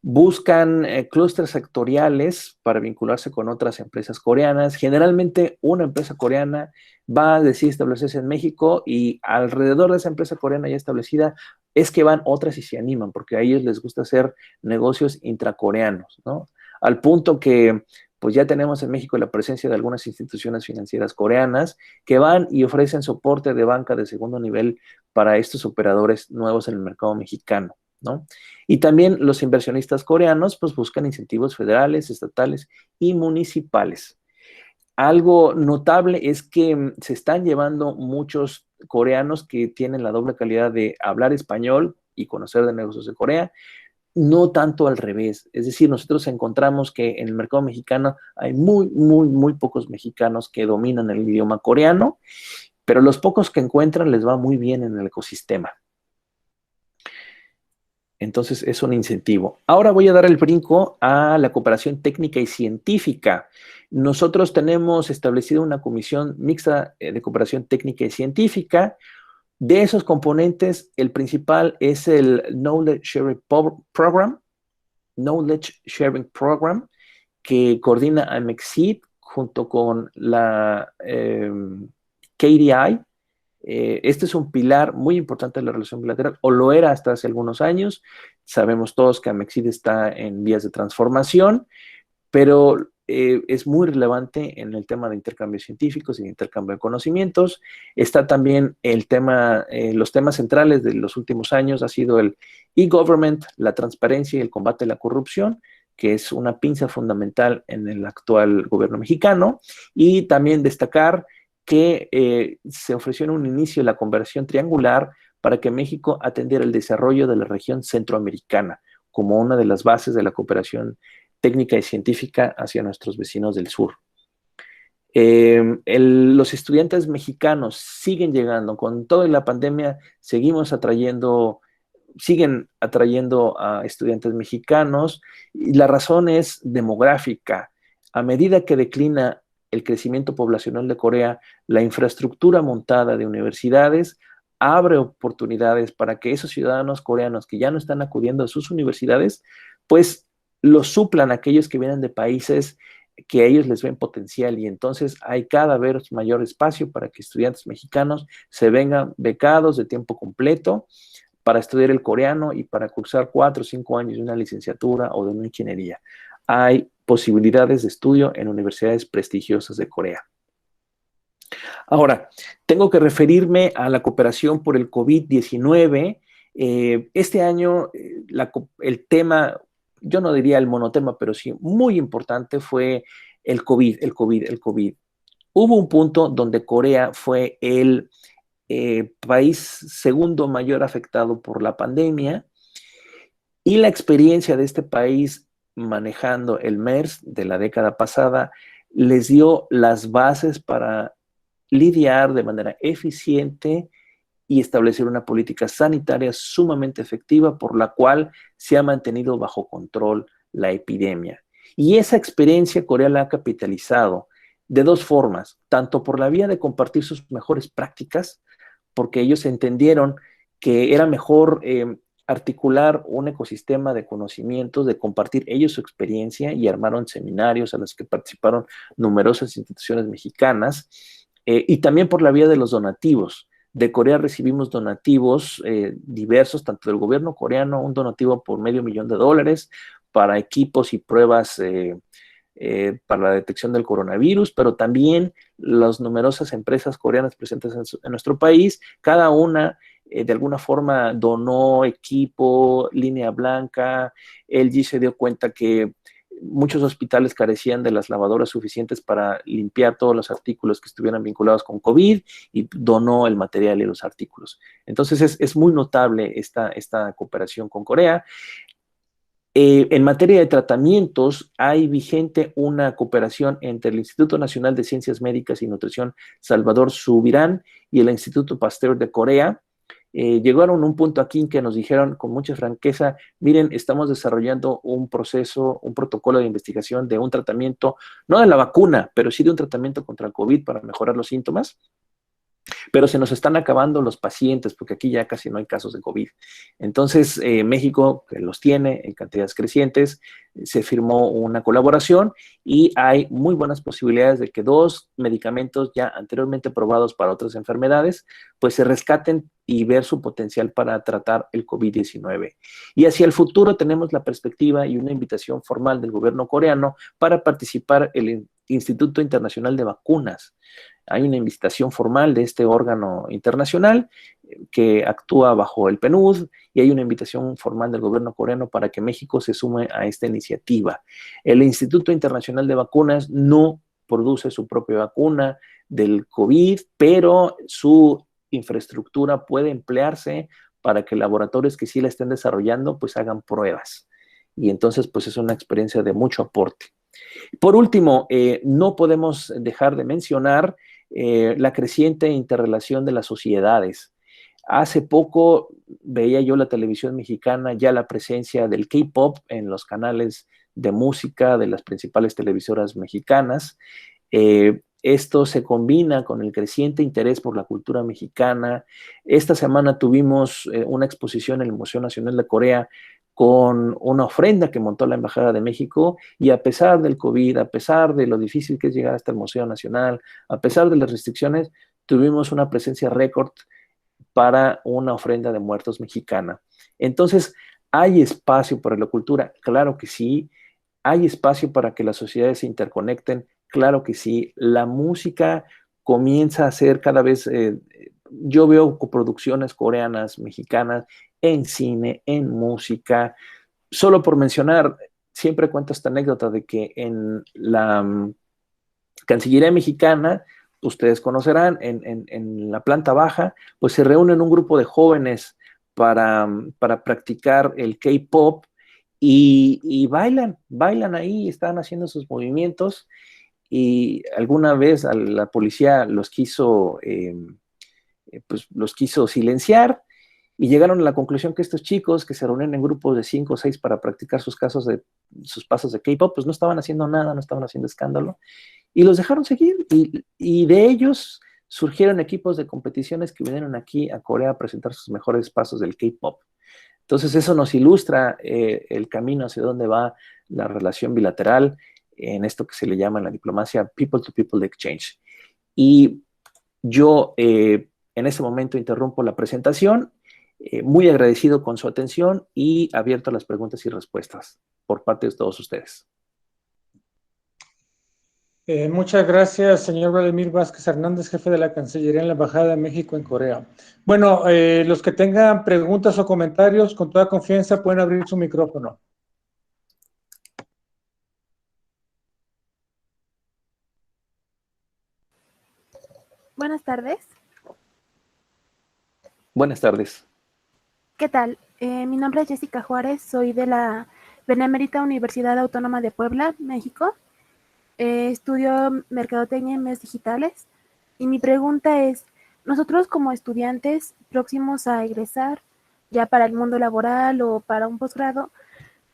S3: Buscan clústeres sectoriales para vincularse con otras empresas coreanas. Generalmente, una empresa coreana va a decidir establecerse en México, y alrededor de esa empresa coreana ya establecida es que van otras y se animan, porque a ellos les gusta hacer negocios intracoreanos, ¿no? Al punto que pues ya tenemos en México la presencia de algunas instituciones financieras coreanas que van y ofrecen soporte de banca de segundo nivel para estos operadores nuevos en el mercado mexicano, ¿no? Y también los inversionistas coreanos pues buscan incentivos federales, estatales y municipales. Algo notable es que se están llevando muchos coreanos que tienen la doble calidad de hablar español y conocer de negocios de Corea, no tanto al revés. Es decir, nosotros encontramos que en el mercado mexicano hay muy pocos mexicanos que dominan el idioma coreano, pero los pocos que encuentran les va muy bien en el ecosistema. Entonces es un incentivo. Ahora voy a dar el brinco a la cooperación técnica y científica. Nosotros tenemos establecida una comisión mixta de cooperación técnica y científica. De esos componentes, el principal es el Knowledge Sharing Program, que coordina a MEXID junto con la KDI. Este es un pilar muy importante de la relación bilateral, o lo era hasta hace algunos años. Sabemos todos que Amexid está en vías de transformación, pero es muy relevante en el tema de intercambios científicos y de intercambio de conocimientos. Está también el tema, los temas centrales de los últimos años ha sido el e-government, la transparencia y el combate a la corrupción, que es una pinza fundamental en el actual gobierno mexicano. Y también destacar que se ofreció en un inicio la conversión triangular para que México atendiera el desarrollo de la región centroamericana como una de las bases de la cooperación técnica y científica hacia nuestros vecinos del sur. Los estudiantes mexicanos siguen llegando, con toda la pandemia siguen atrayendo a estudiantes mexicanos, y la razón es demográfica. A medida que declina el crecimiento poblacional de Corea, la infraestructura montada de universidades abre oportunidades para que esos ciudadanos coreanos que ya no están acudiendo a sus universidades, pues los suplan aquellos que vienen de países que a ellos les ven potencial, y entonces hay cada vez mayor espacio para que estudiantes mexicanos se vengan becados de tiempo completo para estudiar el coreano y para cursar 4 o 5 años de una licenciatura o de una ingeniería. Hay posibilidades de estudio en universidades prestigiosas de Corea. Ahora, tengo que referirme a la cooperación por el COVID-19. Este año el tema, yo no diría el monotema, pero sí muy importante, fue el COVID. Hubo un punto donde Corea fue el país segundo mayor afectado por la pandemia, y la experiencia de este país manejando el MERS de la década pasada les dio las bases para lidiar de manera eficiente y establecer una política sanitaria sumamente efectiva, por la cual se ha mantenido bajo control la epidemia. Y esa experiencia Corea la ha capitalizado de dos formas, tanto por la vía de compartir sus mejores prácticas, porque ellos entendieron que era mejor articular un ecosistema de conocimientos, de compartir ellos su experiencia, y armaron seminarios a los que participaron numerosas instituciones mexicanas, y también por la vía de los donativos. De Corea recibimos donativos diversos, tanto del gobierno coreano, un donativo por $500,000 para equipos y pruebas para la detección del coronavirus, pero también las numerosas empresas coreanas presentes en nuestro país, cada una de alguna forma donó equipo, línea blanca. LG se dio cuenta que muchos hospitales carecían de las lavadoras suficientes para limpiar todos los artículos que estuvieran vinculados con COVID y donó el material y los artículos. Entonces es muy notable esta cooperación con Corea. En materia de tratamientos, hay vigente una cooperación entre el Instituto Nacional de Ciencias Médicas y Nutrición Salvador Subirán y el Instituto Pasteur de Corea. Llegaron a un punto aquí en que nos dijeron con mucha franqueza, miren, estamos desarrollando un proceso, un protocolo de investigación de un tratamiento, no de la vacuna, pero sí de un tratamiento contra el COVID para mejorar los síntomas. Pero se nos están acabando los pacientes, porque aquí ya casi no hay casos de COVID. Entonces, México, que los tiene en cantidades crecientes, se firmó una colaboración y hay muy buenas posibilidades de que 2 medicamentos ya anteriormente probados para otras enfermedades, pues se rescaten y ver su potencial para tratar el COVID-19. Y hacia el futuro tenemos la perspectiva y una invitación formal del gobierno coreano para participar en el Instituto Internacional de Vacunas. Hay una invitación formal de este órgano internacional que actúa bajo el PNUD y hay una invitación formal del gobierno coreano para que México se sume a esta iniciativa. El Instituto Internacional de Vacunas no produce su propia vacuna del COVID, pero su infraestructura puede emplearse para que laboratorios que sí la estén desarrollando pues hagan pruebas. Y entonces pues es una experiencia de mucho aporte. Por último, no podemos dejar de mencionar la creciente interrelación de las sociedades. Hace poco veía yo la televisión mexicana, ya la presencia del K-pop en los canales de música de las principales televisoras mexicanas. Esto se combina con el creciente interés por la cultura mexicana. Esta semana tuvimos una exposición en el Museo Nacional de Corea con una ofrenda que montó la Embajada de México y a pesar del COVID, a pesar de lo difícil que es llegar hasta el Museo Nacional, a pesar de las restricciones, tuvimos una presencia récord para una ofrenda de muertos mexicana. Entonces, ¿hay espacio para la cultura? Claro que sí. ¿Hay espacio para que las sociedades se interconecten? Claro que sí. La música comienza a ser cada vez, yo veo coproducciones coreanas, mexicanas, en cine, en música. Solo por mencionar, siempre cuento esta anécdota de que en la Cancillería mexicana, ustedes conocerán, en la planta baja, pues se reúnen un grupo de jóvenes para practicar el K-pop y bailan ahí, están haciendo sus movimientos y alguna vez a la policía pues los quiso silenciar y llegaron a la conclusión que estos chicos que se reunían en grupos de 5 o 6 para practicar sus pasos de K-pop, pues no estaban haciendo nada, no estaban haciendo escándalo y los dejaron seguir y de ellos surgieron equipos de competiciones que vinieron aquí a Corea a presentar sus mejores pasos del K-pop. Entonces eso nos ilustra el camino hacia dónde va la relación bilateral en esto que se le llama en la diplomacia people to people exchange. Y yo en este momento interrumpo la presentación, muy agradecido con su atención y abierto a las preguntas y respuestas por parte de todos ustedes.
S1: Muchas gracias, señor Vladimir Vázquez Hernández, jefe de la Cancillería en la Embajada de México en Corea. Bueno, los que tengan preguntas o comentarios, con toda confianza pueden abrir su micrófono.
S4: Buenas tardes.
S3: Buenas tardes.
S4: ¿Qué tal? Mi nombre es Jessica Juárez, soy de la Benemérita Universidad Autónoma de Puebla, México. Estudio Mercadotecnia y Medios Digitales. Y mi pregunta es, nosotros como estudiantes próximos a egresar, ya para el mundo laboral o para un posgrado,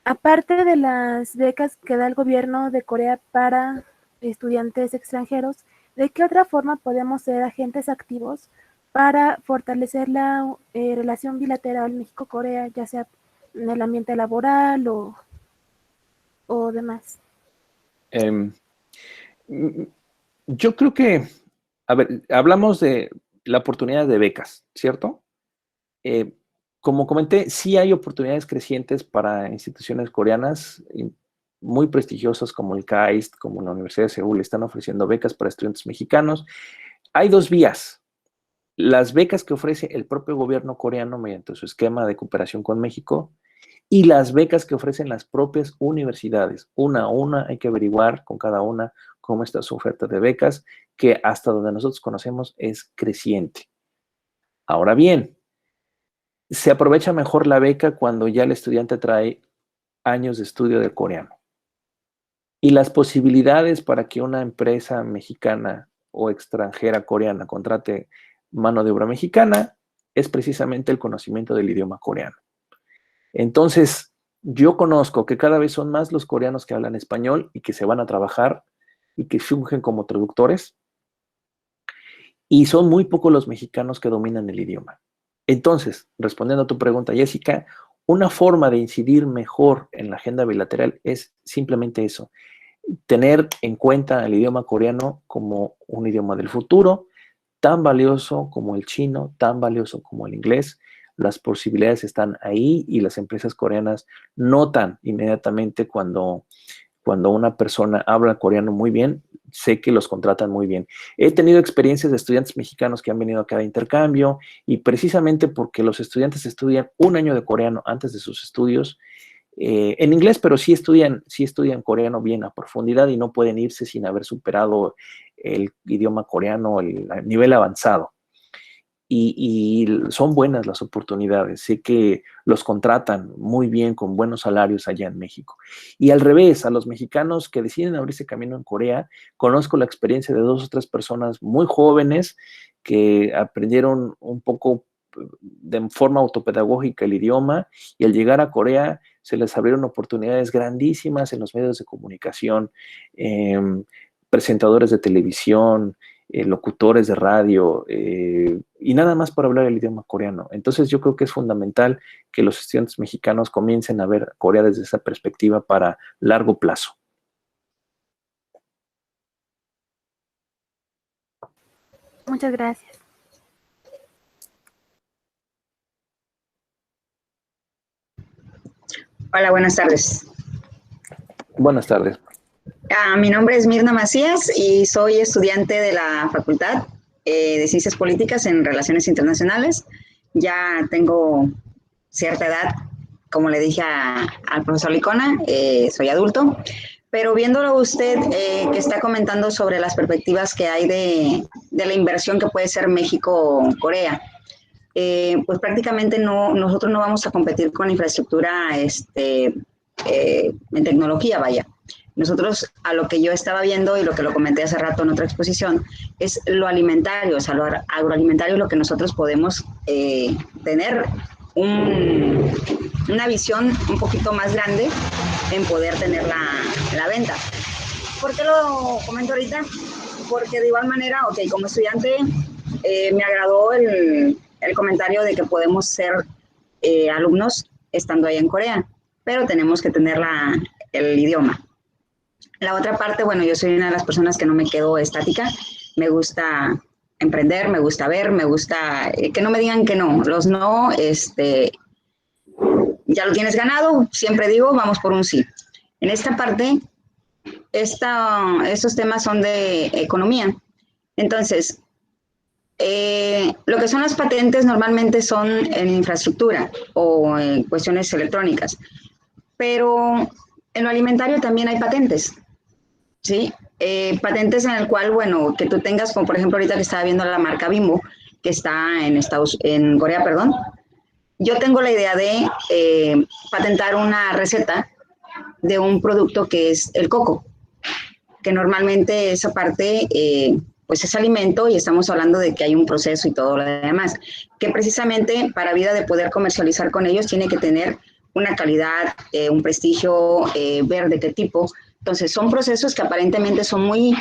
S4: aparte de las becas que da el gobierno de Corea para estudiantes extranjeros, ¿de qué otra forma podemos ser agentes activos para fortalecer la relación bilateral México-Corea, ya sea en el ambiente laboral o demás?
S3: Yo creo que, a ver, hablamos de la oportunidad de becas, ¿cierto? Como comenté, sí hay oportunidades crecientes para instituciones coreanas muy prestigiosas como el KAIST, como la Universidad de Seúl, están ofreciendo becas para estudiantes mexicanos. Hay dos vías. Las becas que ofrece el propio gobierno coreano mediante su esquema de cooperación con México y las becas que ofrecen las propias universidades. Una a una hay que averiguar con cada una cómo está su oferta de becas, que hasta donde nosotros conocemos es creciente. Ahora bien, se aprovecha mejor la beca cuando ya el estudiante trae años de estudio de coreano. Y las posibilidades para que una empresa mexicana o extranjera coreana contrate mano de obra mexicana es precisamente el conocimiento del idioma coreano. Entonces, yo conozco que cada vez son más los coreanos que hablan español y que se van a trabajar y que fungen como traductores, y son muy pocos los mexicanos que dominan el idioma. Entonces, respondiendo a tu pregunta, Jessica, una forma de incidir mejor en la agenda bilateral es simplemente eso, tener en cuenta el idioma coreano como un idioma del futuro, tan valioso como el chino, tan valioso como el inglés. Las posibilidades están ahí y las empresas coreanas notan inmediatamente cuando una persona habla coreano muy bien, sé que los contratan muy bien. He tenido experiencias de estudiantes mexicanos que han venido acá de intercambio y precisamente porque los estudiantes estudian un año de coreano antes de sus estudios, en inglés, pero sí estudian coreano bien a profundidad y no pueden irse sin haber superado el idioma coreano, el nivel avanzado. Y son buenas las oportunidades. Sé que los contratan muy bien con buenos salarios allá en México. Y al revés, a los mexicanos que deciden abrirse camino en Corea, conozco la experiencia de 2 o 3 personas muy jóvenes que aprendieron un poco de forma autopedagógica el idioma y al llegar a Corea se les abrieron oportunidades grandísimas en los medios de comunicación, presentadores de televisión, locutores de radio, y nada más por hablar el idioma coreano. Entonces yo creo que es fundamental que los estudiantes mexicanos comiencen a ver Corea desde esa perspectiva para largo plazo.
S4: Muchas gracias.
S5: Hola, buenas tardes.
S3: Buenas tardes.
S5: Mi nombre es Mirna Macías y soy estudiante de la Facultad de Ciencias Políticas en Relaciones Internacionales. Ya tengo cierta edad, como le dije al profesor Licona, soy adulto, pero viéndolo usted que está comentando sobre las perspectivas que hay de la inversión que puede ser México-Corea, pues prácticamente nosotros no vamos a competir con infraestructura en tecnología, vaya. Nosotros, a lo que yo estaba viendo y lo que lo comenté hace rato en otra exposición, es lo alimentario, o sea, lo agroalimentario es lo que nosotros podemos tener una visión un poquito más grande en poder tener la venta. ¿Por qué lo comento ahorita? Porque de igual manera, ok, como estudiante me agradó el comentario de que podemos ser alumnos estando ahí en Corea, pero tenemos que tener el idioma. La otra parte, bueno, yo soy una de las personas que no me quedo estática, me gusta emprender, me gusta ver, me gusta que no me digan que no, los no, ya lo tienes ganado, siempre digo, vamos por un sí. En esta parte, estos temas son de economía, entonces, lo que son las patentes normalmente son en infraestructura o en cuestiones electrónicas, pero en lo alimentario también hay patentes, ¿sí? Patentes en el cual, bueno, que tú tengas, como por ejemplo ahorita que estaba viendo la marca Bimbo, que está en Corea, perdón. Yo tengo la idea de patentar una receta de un producto que es el coco, que normalmente esa parte, pues es alimento y estamos hablando de que hay un proceso y todo lo demás, que precisamente para vida de poder comercializar con ellos tiene que tener una calidad, un prestigio, ver de qué tipo. Entonces, son procesos que aparentemente son muy,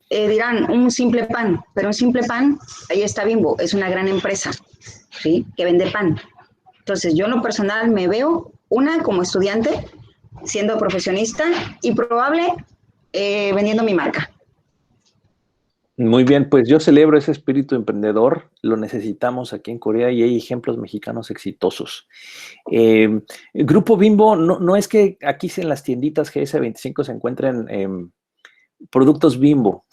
S5: dirán, un simple pan, pero un simple pan, ahí está Bimbo, es una gran empresa, ¿sí? Que vende pan. Entonces, yo en lo personal me veo, como estudiante, siendo profesionista y probable vendiendo mi marca.
S3: Muy bien, pues yo celebro ese espíritu emprendedor, lo necesitamos aquí en Corea y hay ejemplos mexicanos exitosos. El Grupo Bimbo, no es que aquí en las tienditas GS25 se encuentren productos Bimbo.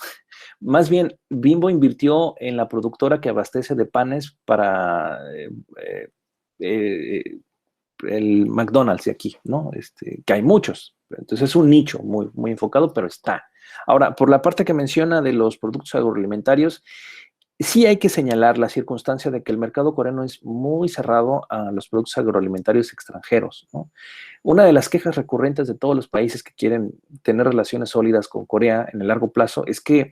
S3: Más bien, Bimbo invirtió en la productora que abastece de panes para el McDonald's de aquí, ¿no? Que hay muchos. Entonces es un nicho muy, muy enfocado, pero está. Ahora, por la parte que menciona de los productos agroalimentarios, sí hay que señalar la circunstancia de que el mercado coreano es muy cerrado a los productos agroalimentarios extranjeros, ¿no? Una de las quejas recurrentes de todos los países que quieren tener relaciones sólidas con Corea en el largo plazo es que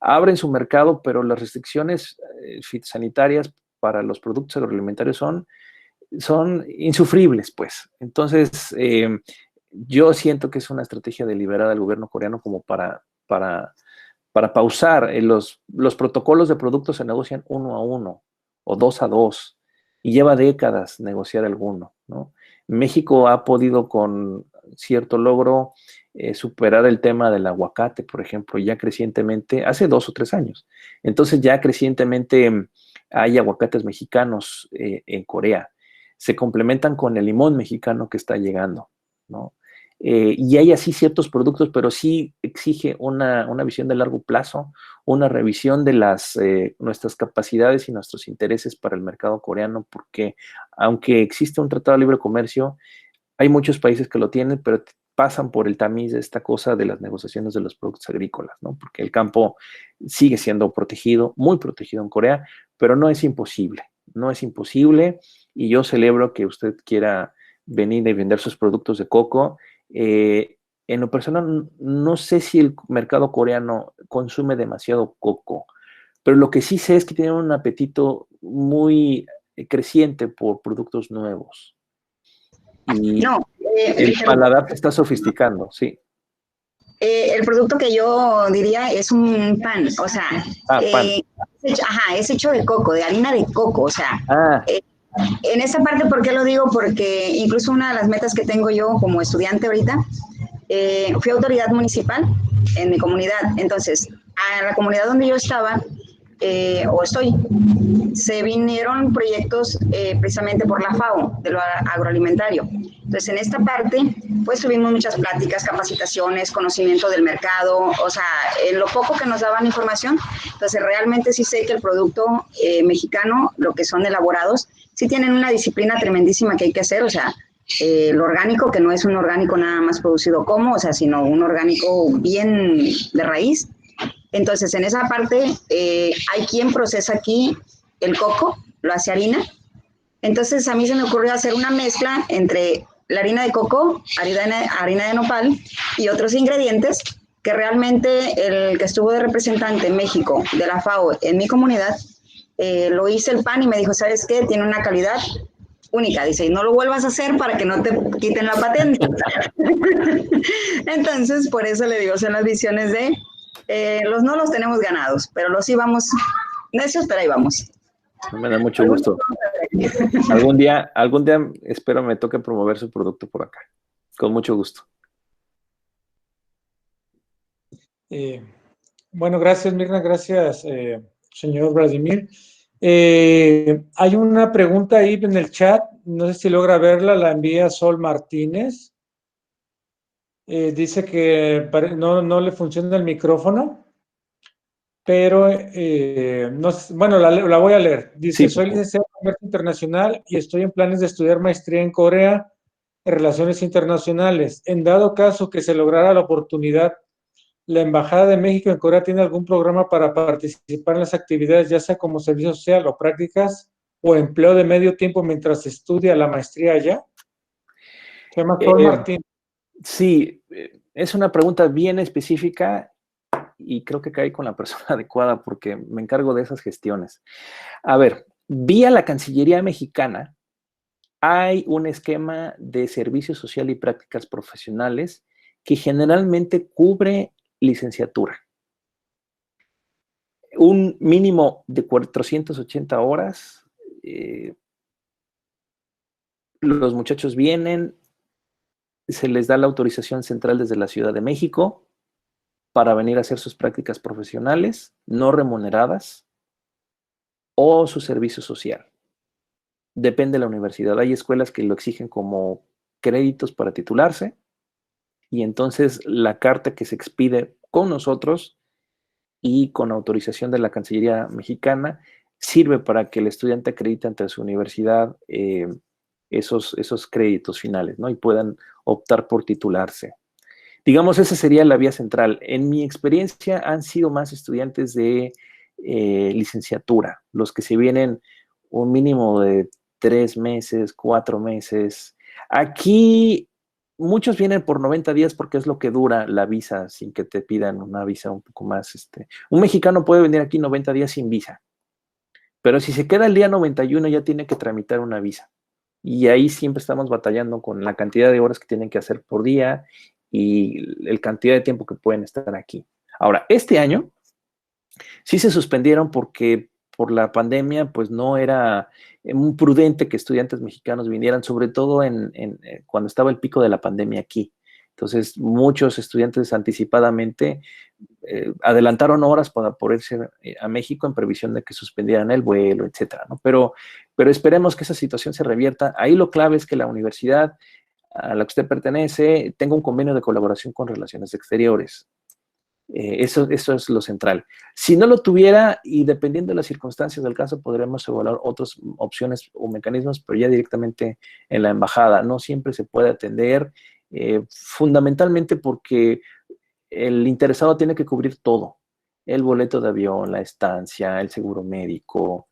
S3: abren su mercado, pero las restricciones fitosanitarias para los productos agroalimentarios son insufribles, pues. Entonces, yo siento que es una estrategia deliberada del gobierno coreano como para pausar. Los protocolos de productos se negocian 1 a 1 o 2 a 2 y lleva décadas negociar alguno, ¿no? México ha podido con cierto logro superar el tema del aguacate, por ejemplo, ya crecientemente, hace 2 o 3 años. Entonces ya crecientemente hay aguacates mexicanos en Corea. Se complementan con el limón mexicano que está llegando, ¿no? Y hay así ciertos productos, pero sí exige una visión de largo plazo, una revisión de nuestras capacidades y nuestros intereses para el mercado coreano, porque aunque existe un tratado de libre comercio, hay muchos países que lo tienen, pero pasan por el tamiz de esta cosa de las negociaciones de los productos agrícolas, ¿no? Porque el campo sigue siendo protegido, muy protegido en Corea, pero no es imposible, y yo celebro que usted quiera venir y vender sus productos de coco. En lo personal, no sé si el mercado coreano consume demasiado coco, pero lo que sí sé es que tienen un apetito muy creciente por productos nuevos. Y
S5: No,
S3: el paladar se está sofisticando, sí.
S5: El producto que yo diría es un pan, o sea,
S3: Pan.
S5: es hecho de coco, de harina de coco, o sea,
S3: Ah,
S5: en esa parte, ¿por qué lo digo? Porque incluso una de las metas que tengo yo como estudiante ahorita, fui autoridad municipal en mi comunidad, entonces, a la comunidad donde yo estaba, o estoy, se vinieron proyectos precisamente por la FAO, de lo agroalimentario. Entonces, en esta parte, pues tuvimos muchas pláticas, capacitaciones, conocimiento del mercado, o sea, en lo poco que nos daban información, entonces realmente sí sé que el producto mexicano, lo que son elaborados, sí tienen una disciplina tremendísima que hay que hacer, o sea, lo orgánico, que no es un orgánico nada más producido como, o sea, sino un orgánico bien de raíz. Entonces, en esa parte, hay quien procesa aquí el coco, lo hace harina. Entonces, a mí se me ocurrió hacer una mezcla entre la harina de coco, harina de nopal y otros ingredientes que realmente el que estuvo de representante en México de la FAO en mi comunidad, lo hice el pan y me dijo, ¿sabes qué? Tiene una calidad única, dice, y no lo vuelvas a hacer para que no te quiten la patente. Entonces, por eso le digo, son las visiones de los no los tenemos ganados, pero los íbamos necios, pero ahí vamos.
S3: me da mucho gusto. Algún día espero me toque promover su producto por acá. Con mucho gusto.
S1: Bueno, gracias, Mirna, gracias, señor Vladimir. Hay una pregunta ahí en el chat, no sé si logra verla, la envía Sol Martínez. Dice que no le funciona el micrófono, pero no, bueno, la voy a leer. Dice,
S3: Sí,
S1: soy licenciado en Comercio Internacional y estoy en planes de estudiar maestría en Corea en Relaciones Internacionales. En dado caso que se lograra la oportunidad, ¿la Embajada de México en Corea tiene algún programa para participar en las actividades, ya sea como servicio social o prácticas o empleo de medio tiempo mientras estudia la maestría allá? Se llama Sol Martín.
S3: Sí, es una pregunta bien específica y creo que caí con la persona adecuada porque me encargo de esas gestiones. A ver, vía la Cancillería mexicana hay un esquema de servicio social y prácticas profesionales que generalmente cubre licenciatura. Un mínimo de 480 horas. Los muchachos vienen, se les da la autorización central desde la Ciudad de México para venir a hacer sus prácticas profesionales no remuneradas o su servicio social. Depende de la universidad. Hay escuelas que lo exigen como créditos para titularse y entonces la carta que se expide con nosotros y con autorización de la Cancillería mexicana sirve para que el estudiante acredite ante su universidad esos créditos finales, ¿no? Y puedan optar por titularse. Digamos, esa sería la vía central. En mi experiencia han sido más estudiantes de licenciatura, los que se vienen un mínimo de 3 meses, 4 meses. Aquí muchos vienen por 90 días porque es lo que dura la visa, sin que te pidan una visa un poco más. Un mexicano puede venir aquí 90 días sin visa, pero si se queda el día 91 ya tiene que tramitar una visa. Y ahí siempre estamos batallando con la cantidad de horas que tienen que hacer por día y la cantidad de tiempo que pueden estar aquí. Ahora, este año sí se suspendieron porque por la pandemia pues no era muy prudente que estudiantes mexicanos vinieran, sobre todo cuando estaba el pico de la pandemia aquí. Entonces, muchos estudiantes anticipadamente adelantaron horas para poder ir a México en previsión de que suspendieran el vuelo, etcétera, ¿no? Pero esperemos que esa situación se revierta. Ahí lo clave es que la universidad a la que usted pertenece tenga un convenio de colaboración con Relaciones Exteriores. Eso es lo central. Si no lo tuviera, y dependiendo de las circunstancias del caso, podremos evaluar otras opciones o mecanismos, pero ya directamente en la embajada. No siempre se puede atender, fundamentalmente porque el interesado tiene que cubrir todo: el boleto de avión, la estancia, el seguro médico,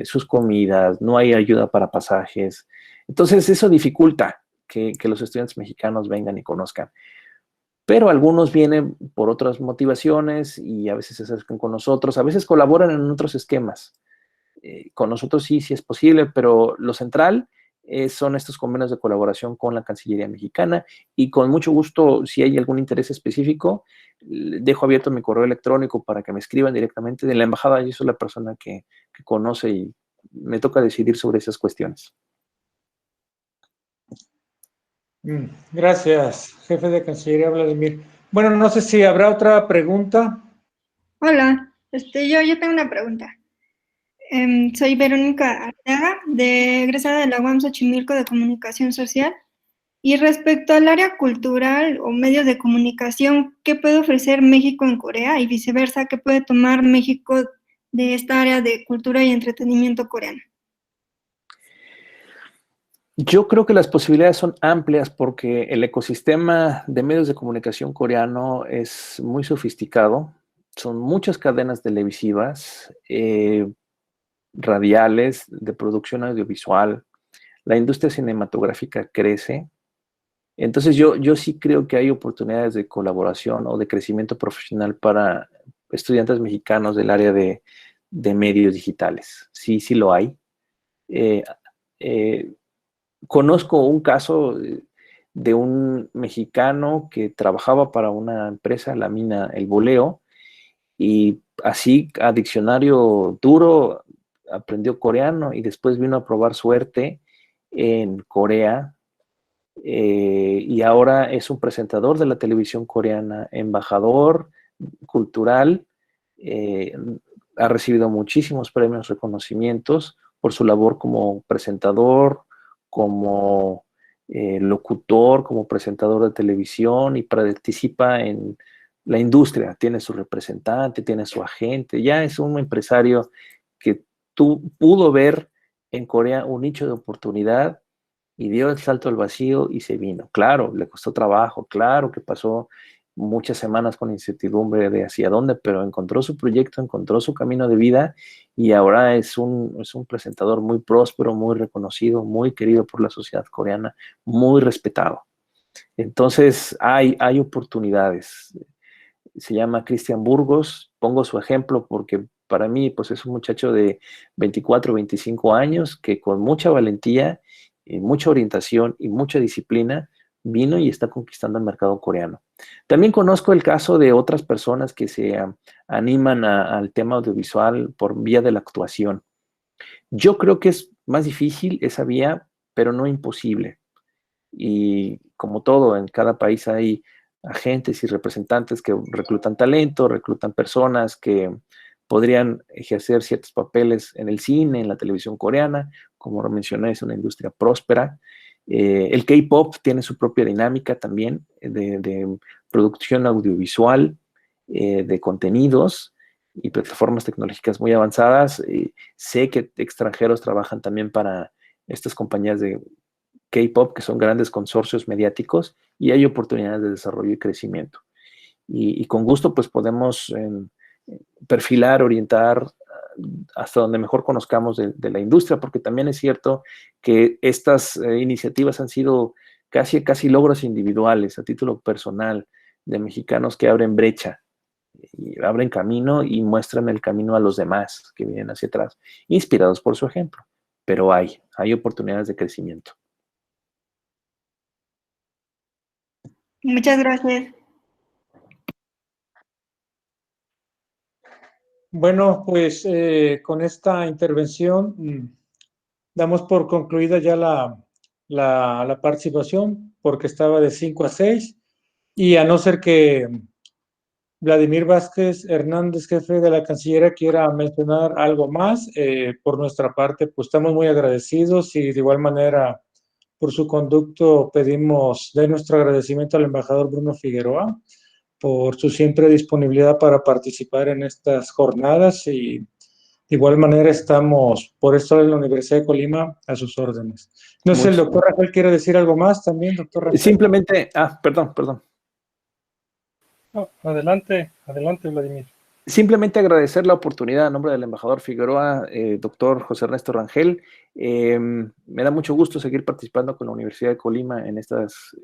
S3: sus comidas, no hay ayuda para pasajes. Entonces eso dificulta que los estudiantes mexicanos vengan y conozcan. Pero algunos vienen por otras motivaciones y a veces se acercan con nosotros, a veces colaboran en otros esquemas. Con nosotros sí es posible, pero lo central son estos convenios de colaboración con la Cancillería mexicana, y con mucho gusto, si hay algún interés específico, dejo abierto mi correo electrónico para que me escriban directamente de la embajada. Yo soy la persona que conoce y me toca decidir sobre esas cuestiones.
S1: Gracias, jefe de Cancillería Vladimir. Bueno, no sé si habrá otra pregunta.
S6: Hola, yo tengo una pregunta. Soy Verónica Arteaga, egresada de la UAM Xochimilco de Comunicación Social. Y respecto al área cultural o medios de comunicación, ¿qué puede ofrecer México en Corea y viceversa? ¿Qué puede tomar México de esta área de cultura y entretenimiento coreana?
S3: Yo creo que las posibilidades son amplias porque el ecosistema de medios de comunicación coreano es muy sofisticado. Son muchas cadenas televisivas, radiales, de producción audiovisual. La industria cinematográfica crece. Entonces yo sí creo que hay oportunidades de colaboración o de crecimiento profesional para estudiantes mexicanos del área de medios digitales. Sí lo hay. Conozco un caso de un mexicano que trabajaba para una empresa, la mina El Boleo, y así a diccionario duro aprendió coreano y después vino a probar suerte en Corea, y ahora es un presentador de la televisión coreana, embajador cultural, ha recibido muchísimos premios, reconocimientos por su labor como presentador, como locutor, como presentador de televisión, y participa en la industria. Tiene su representante, tiene su agente, ya es un empresario que pudo ver en Corea un nicho de oportunidad y dio el salto al vacío y se vino. Claro, le costó trabajo, claro que pasó muchas semanas con incertidumbre de hacia dónde, pero encontró su proyecto, encontró su camino de vida y ahora es un presentador muy próspero, muy reconocido, muy querido por la sociedad coreana, muy respetado. Entonces hay oportunidades. Se llama Cristian Burgos, pongo su ejemplo porque para mí pues es un muchacho de 24, 25 años que con mucha valentía, mucha orientación y mucha disciplina vino y está conquistando el mercado coreano. También conozco el caso de otras personas que se animan al tema audiovisual por vía de la actuación. Yo creo que es más difícil esa vía, pero no imposible. Y como todo, en cada país hay agentes y representantes que reclutan talento, reclutan personas que podrían ejercer ciertos papeles en el cine, en la televisión coreana. Como lo mencioné, es una industria próspera. El K-pop tiene su propia dinámica también de producción audiovisual, de contenidos y plataformas tecnológicas muy avanzadas. Sé que extranjeros trabajan también para estas compañías de K-pop, que son grandes consorcios mediáticos, y hay oportunidades de desarrollo y crecimiento. Y con gusto pues podemos perfilar, orientar hasta donde mejor conozcamos de la industria, porque también es cierto que estas iniciativas han sido casi logros individuales, a título personal, de mexicanos que abren brecha, y abren camino y muestran el camino a los demás que vienen hacia atrás, inspirados por su ejemplo. Pero hay oportunidades de crecimiento.
S6: Muchas gracias.
S1: Bueno, pues con esta intervención damos por concluida ya la participación, porque estaba de 5 a 6, y a no ser que Vladimir Vázquez Hernández, jefe de la Cancillería, quiera mencionar algo más, por nuestra parte, pues estamos muy agradecidos, y de igual manera, por su conducto, pedimos de nuestro agradecimiento al embajador Bruno Figueroa por su siempre disponibilidad para participar en estas jornadas, y de igual manera estamos, por esto en la Universidad de Colima, a sus órdenes. No sé, el doctor Rafael quiere decir algo más también, doctor Rafael.
S3: Simplemente, perdón.
S2: No, adelante, Vladimir.
S3: Simplemente agradecer la oportunidad a nombre del embajador Figueroa, doctor José Ernesto Rangel. Me da mucho gusto seguir participando con la Universidad de Colima en estas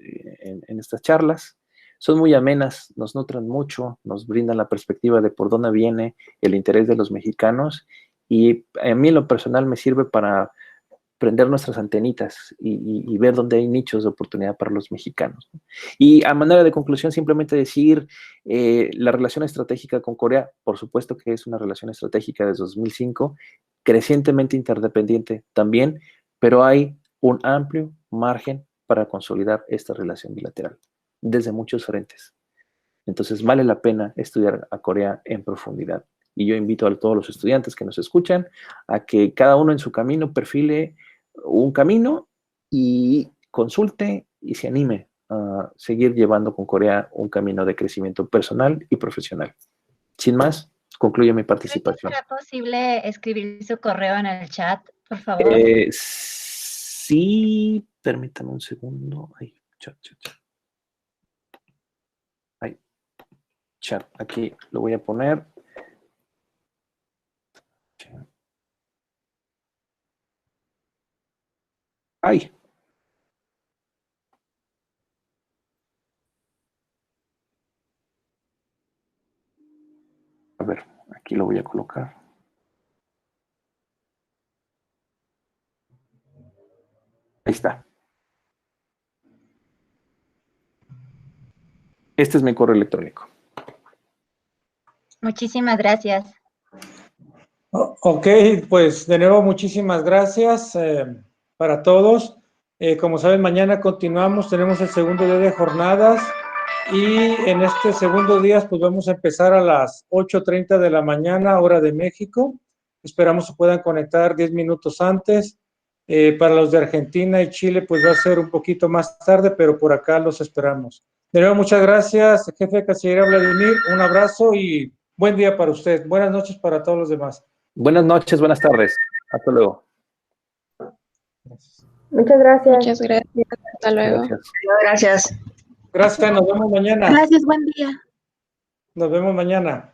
S3: charlas. Son muy amenas, nos nutren mucho, nos brindan la perspectiva de por dónde viene el interés de los mexicanos, y a mí en lo personal me sirve para prender nuestras antenitas y ver dónde hay nichos de oportunidad para los mexicanos. Y a manera de conclusión, simplemente decir, la relación estratégica con Corea, por supuesto que es una relación estratégica desde 2005, crecientemente interdependiente también, pero hay un amplio margen para consolidar esta relación bilateral desde muchos frentes. Entonces vale la pena estudiar a Corea en profundidad. Y yo invito a todos los estudiantes que nos escuchan a que cada uno en su camino perfile un camino y consulte y se anime a seguir llevando con Corea un camino de crecimiento personal y profesional. Sin más, concluyo mi participación.
S7: ¿Será posible escribir su correo en el chat, por favor?
S3: Sí, permítame un segundo. Ay, chat. Chat, aquí lo voy a poner. ¡Ay! A ver, aquí lo voy a colocar. Ahí está. Este es mi correo electrónico.
S7: Muchísimas gracias.
S1: Ok, pues de nuevo muchísimas gracias para todos. Como saben, mañana continuamos, tenemos el segundo día de jornadas, y en este segundo día pues vamos a empezar a las 8:30 de la mañana, hora de México. Esperamos se puedan conectar 10 minutos antes. Para los de Argentina y Chile pues va a ser un poquito más tarde, pero por acá los esperamos. De nuevo, muchas gracias, jefe de Cancillería Vladimir, un abrazo y buen día para usted. Buenas noches para todos los demás.
S3: Buenas noches, buenas tardes. Hasta luego.
S8: Muchas gracias.
S9: Muchas gracias. Hasta luego.
S5: Gracias.
S1: Gracias, nos vemos mañana.
S4: Gracias, buen día.
S1: Nos vemos mañana.